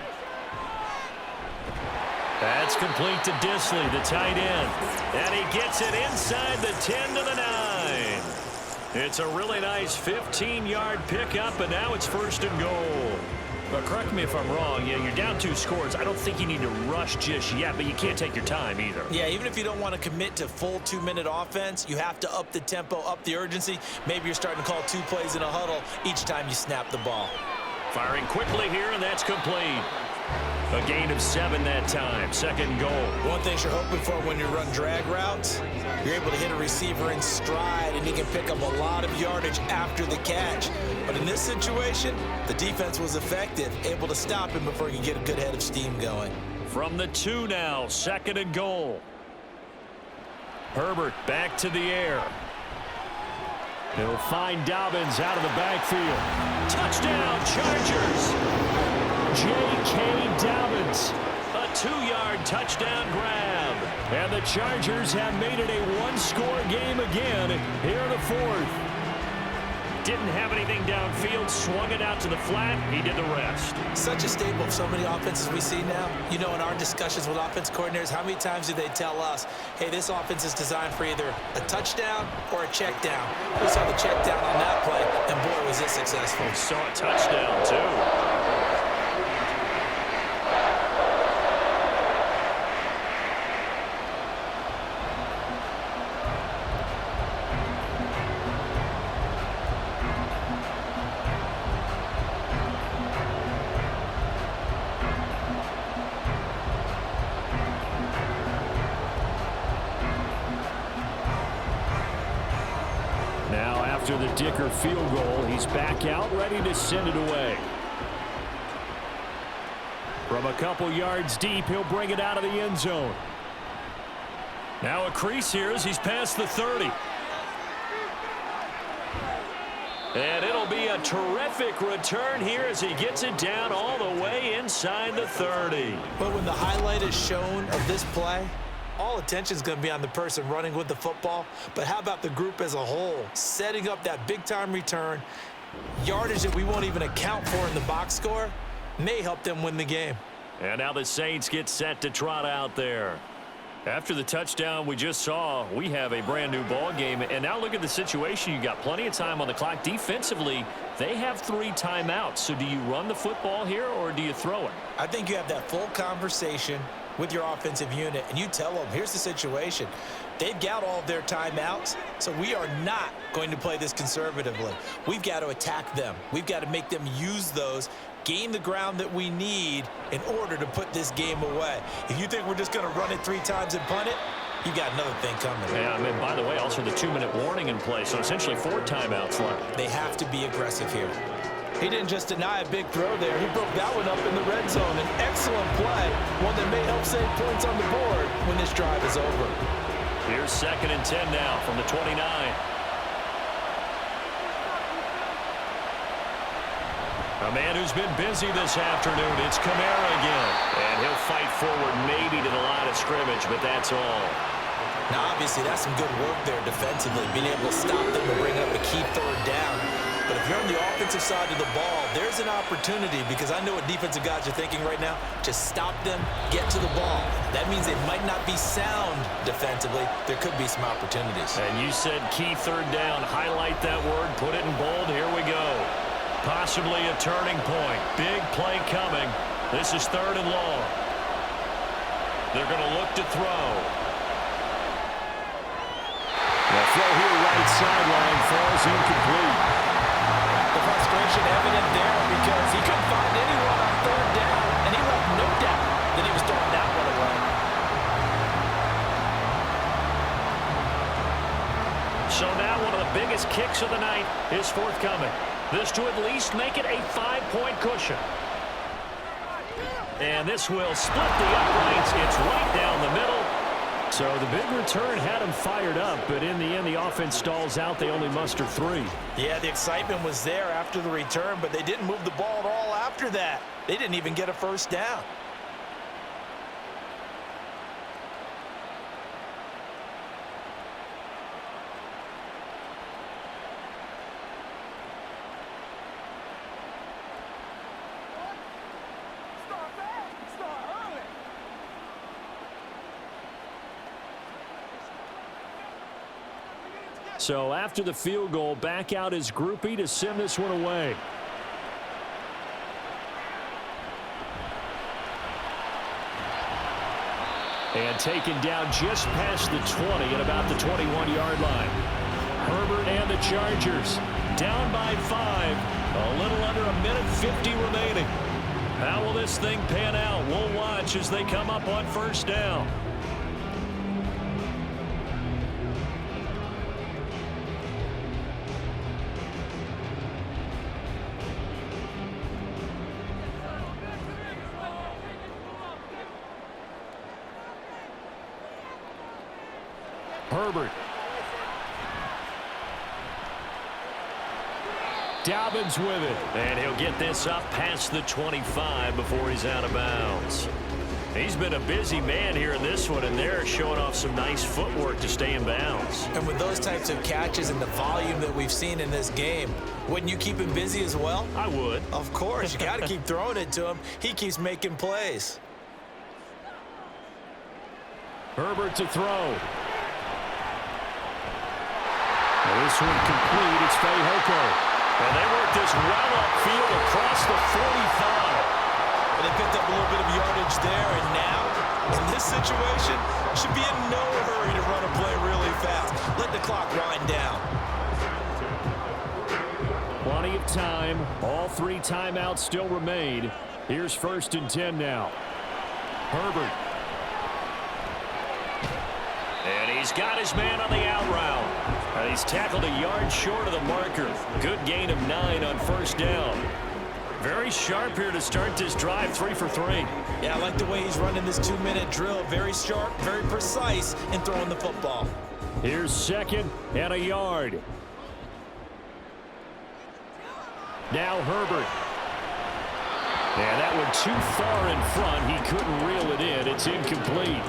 That's complete to Disley, the tight end. And he gets it inside the 10 to the 9. It's a really nice 15-yard pickup, and now it's 1st and goal. But correct me if I'm wrong, you're down 2 scores. I don't think you need to rush just yet, but you can't take your time either. Yeah, even if you don't want to commit to full 2-minute offense, you have to up the tempo, up the urgency. Maybe you're starting to call 2 plays in a huddle each time you snap the ball. Firing quickly here, and that's complete. A gain of 7 that time. 2nd goal. One thing you're hoping for when you run drag routes, you're able to hit a receiver in stride, and he can pick up a lot of yardage after the catch. But in this situation, the defense was effective, able to stop him before he could get a good head of steam going. From the 2 now, 2nd and goal. Herbert back to the air. He'll find Dobbins out of the backfield. Touchdown, Chargers! J.K. Dobbins, a 2-yard touchdown grab. And the Chargers have made it a 1-score game again here in the 4th. Didn't have anything downfield, swung it out to the flat. He did the rest. Such a staple of so many offenses we see now. You know, in our discussions with offense coordinators, how many times do they tell us, hey, this offense is designed for either a touchdown or a check down. We saw the check down on that play, and boy, was it successful. We saw a touchdown, too. After the Dicker field goal, he's back out, ready to send it away. From a couple yards deep, he'll bring it out of the end zone. Now a crease here as he's past the 30. And it'll be a terrific return here as he gets it down all the way inside the 30. But when the highlight is shown of this play, all attention is going to be on the person running with the football. But how about the group as a whole? Setting up that big-time return, yardage that we won't even account for in the box score, may help them win the game. And now the Saints get set to trot out there. After the touchdown we just saw, we have a brand new ball game. And now look at the situation. You got plenty of time on the clock. Defensively, they have 3 timeouts. So do you run the football here or do you throw it? I think you have that full conversation with your offensive unit, and you tell them, here's the situation. They've got all of their timeouts, so we are not going to play this conservatively. We've got to attack them. We've got to make them use those, gain the ground that we need in order to put this game away. If you think we're just going to run it 3 times and punt it, you got another thing coming. Yeah, I mean, by the way, also the 2-minute warning in play, so essentially 4 timeouts left. They have to be aggressive here. He didn't just deny a big throw there. He broke that one up in the red zone. An excellent play, one that may help save points on the board when this drive is over. Here's 2nd and 10 now from the 29. A man who's been busy this afternoon, it's Kamara again. And he'll fight forward maybe to the line of scrimmage, but that's all. Now, obviously, that's some good work there defensively, being able to stop them and bring up a key 3rd down. But if you're on the offensive side of the ball, there's an opportunity, because I know what defensive guys are thinking right now. Just stop them, get to the ball. That means they might not be sound defensively. There could be some opportunities. And you said key 3rd down. Highlight that word. Put it in bold. Here we go. Possibly a turning point. Big play coming. This is 3rd and long. They're going to look to throw. The throw here right sideline falls incomplete. The frustration evident there because he couldn't find anyone on 3rd down, and he left no doubt that he was throwing that one away. So now one of the biggest kicks of the night is forthcoming. This to at least make it a 5-point cushion. And this will split the uprights. It's right down the middle. So the big return had him fired up, but in the end, the offense stalls out. They only muster 3. Yeah, the excitement was there after the return, but they didn't move the ball at all after that. They didn't even get a 1st down. So after the field goal, back out his groupie to send this one away. And taken down just past the 20 at about the 21-yard line. Herbert and the Chargers down by 5. A little under a minute 50 remaining. How will this thing pan out? We'll watch as they come up on 1st down. Herbert. Dobbins with it. And he'll get this up past the 25 before he's out of bounds. He's been a busy man here in this one, and they're showing off some nice footwork to stay in bounds. And with those types of catches and the volume that we've seen in this game, wouldn't you keep him busy as well? I would. Of course. You got to keep throwing it to him. He keeps making plays. Herbert to throw. This one complete. It's Fehoko. And they work this well upfield across the 45. And they picked up a little bit of yardage there. And now, in this situation, should be in no hurry to run a play really fast. Let the clock wind down. Plenty of time. All 3 timeouts still remain. Here's 1st and 10 now. Herbert. And he's got his man on the out route. And he's tackled a yard short of the marker. Good gain of 9 on 1st down. Very sharp here to start this drive, 3 for 3. Yeah, I like the way he's running this 2-minute drill. Very sharp, very precise in throwing the football. Here's 2nd and a yard. Now Herbert. And that one too far in front. He couldn't reel it in. It's incomplete.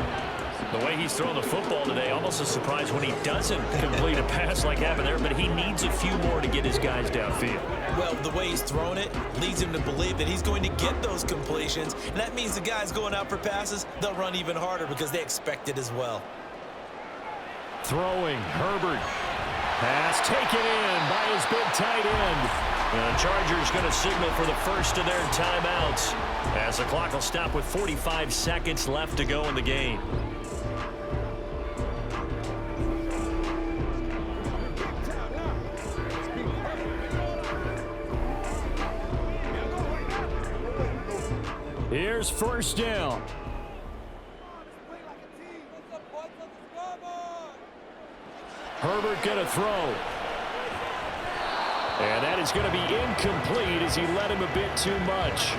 The way he's throwing the football today, almost a surprise when he doesn't complete a pass like happened there, but he needs a few more to get his guys downfield. Well, the way he's throwing it leads him to believe that he's going to get those completions, and that means the guys going out for passes, they'll run even harder because they expect it as well. Throwing, Herbert. Pass taken in by his big tight end. And the Chargers going to signal for the first of their timeouts as the clock will stop with 45 seconds left to go in the game. Here's 1st down. Herbert going to throw. And that is going to be incomplete as he led him a bit too much.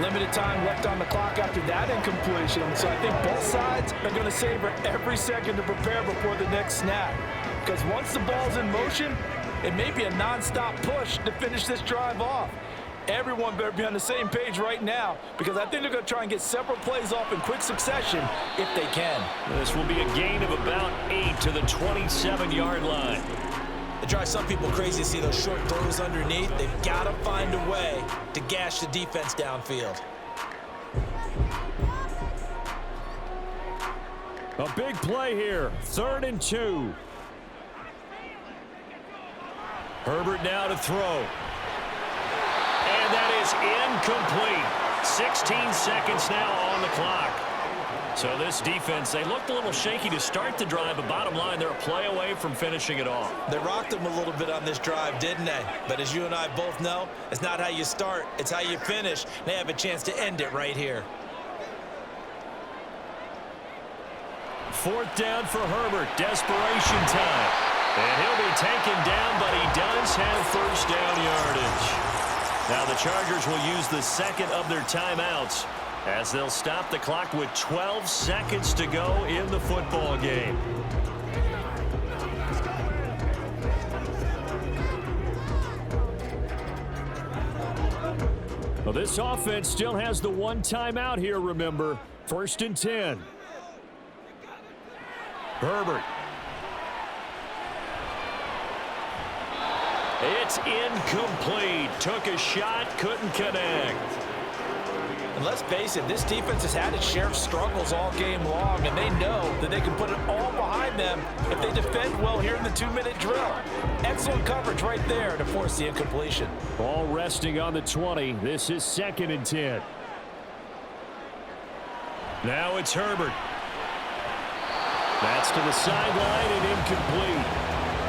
Limited time left on the clock after that incompletion, so I think both sides are going to savor every second to prepare before the next snap. Because once the ball's in motion, it may be a non-stop push to finish this drive off. Everyone better be on the same page right now because I think they're going to try and get several plays off in quick succession if they can. This will be a gain of about 8 to the 27-yard line. It drives some people crazy to see those short throws underneath. They've got to find a way to gash the defense downfield. A big play here. 3rd and 2. Herbert now to throw. And that is incomplete. 16 seconds now on the clock. So this defense, they looked a little shaky to start the drive, but bottom line, they're a play away from finishing it off. They rocked them a little bit on this drive, didn't they? But as you and I both know, it's not how you start, it's how you finish. They have a chance to end it right here. 4th down for Herbert. Desperation time. And he'll be taken down, but he does have 1st down yardage. Now the Chargers will use the 2nd of their timeouts as they'll stop the clock with 12 seconds to go in the football game. Well, this offense still has the 1 timeout here, remember. 1st and 10. Herbert. It's incomplete. Took a shot, couldn't connect. And let's face it, this defense has had its share of struggles all game long, and they know that they can put it all behind them if they defend well here in the 2-minute drill. Excellent coverage right there to force the incompletion. Ball resting on the 20. This is 2nd and 10. Now it's Herbert. That's to the sideline and incomplete.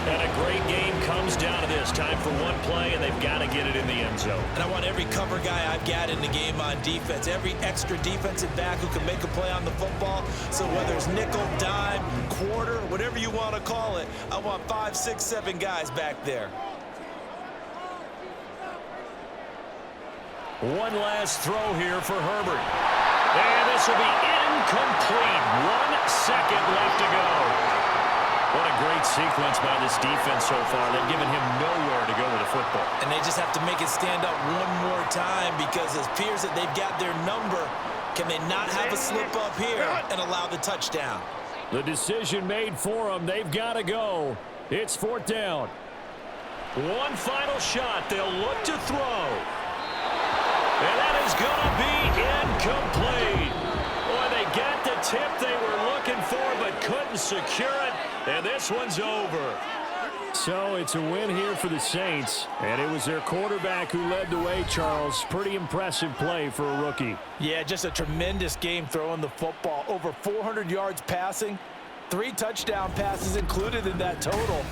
And a great game comes down to this. Time for one play, and they've got to get it in the end zone. And I want every cover guy I've got in the game on defense, every extra defensive back who can make a play on the football. So whether it's nickel, dime, quarter, whatever you want to call it, I want 5, 6, 7 guys back there. One last throw here for Herbert. And this will be incomplete. 1 second left to go. What a great sequence by this defense so far. They've given him nowhere to go with the football. And they just have to make it stand up one more time because it appears that they've got their number. Can they not have a slip up here and allow the touchdown? The decision made for them. They've got to go. It's 4th down. One final shot. They'll look to throw. And that is going to be incomplete. Boy, they got the tip they were looking for but couldn't secure it. And this one's over. So it's a win here for the Saints. And it was their quarterback who led the way, Charles. Pretty impressive play for a rookie. Yeah, just a tremendous game throwing the football. Over 400 yards passing. 3 touchdown passes included in that total.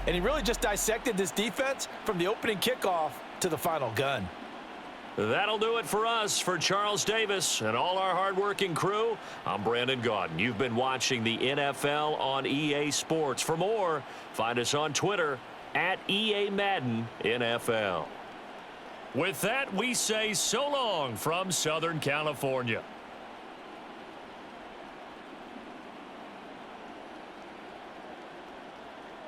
And he really just dissected this defense from the opening kickoff to the final gun. That'll do it for us. For Charles Davis and all our hardworking crew, I'm Brandon Gaudin. You've been watching the NFL on EA Sports. For more, find us on Twitter @EA Madden NFL. With that, we say so long from Southern California.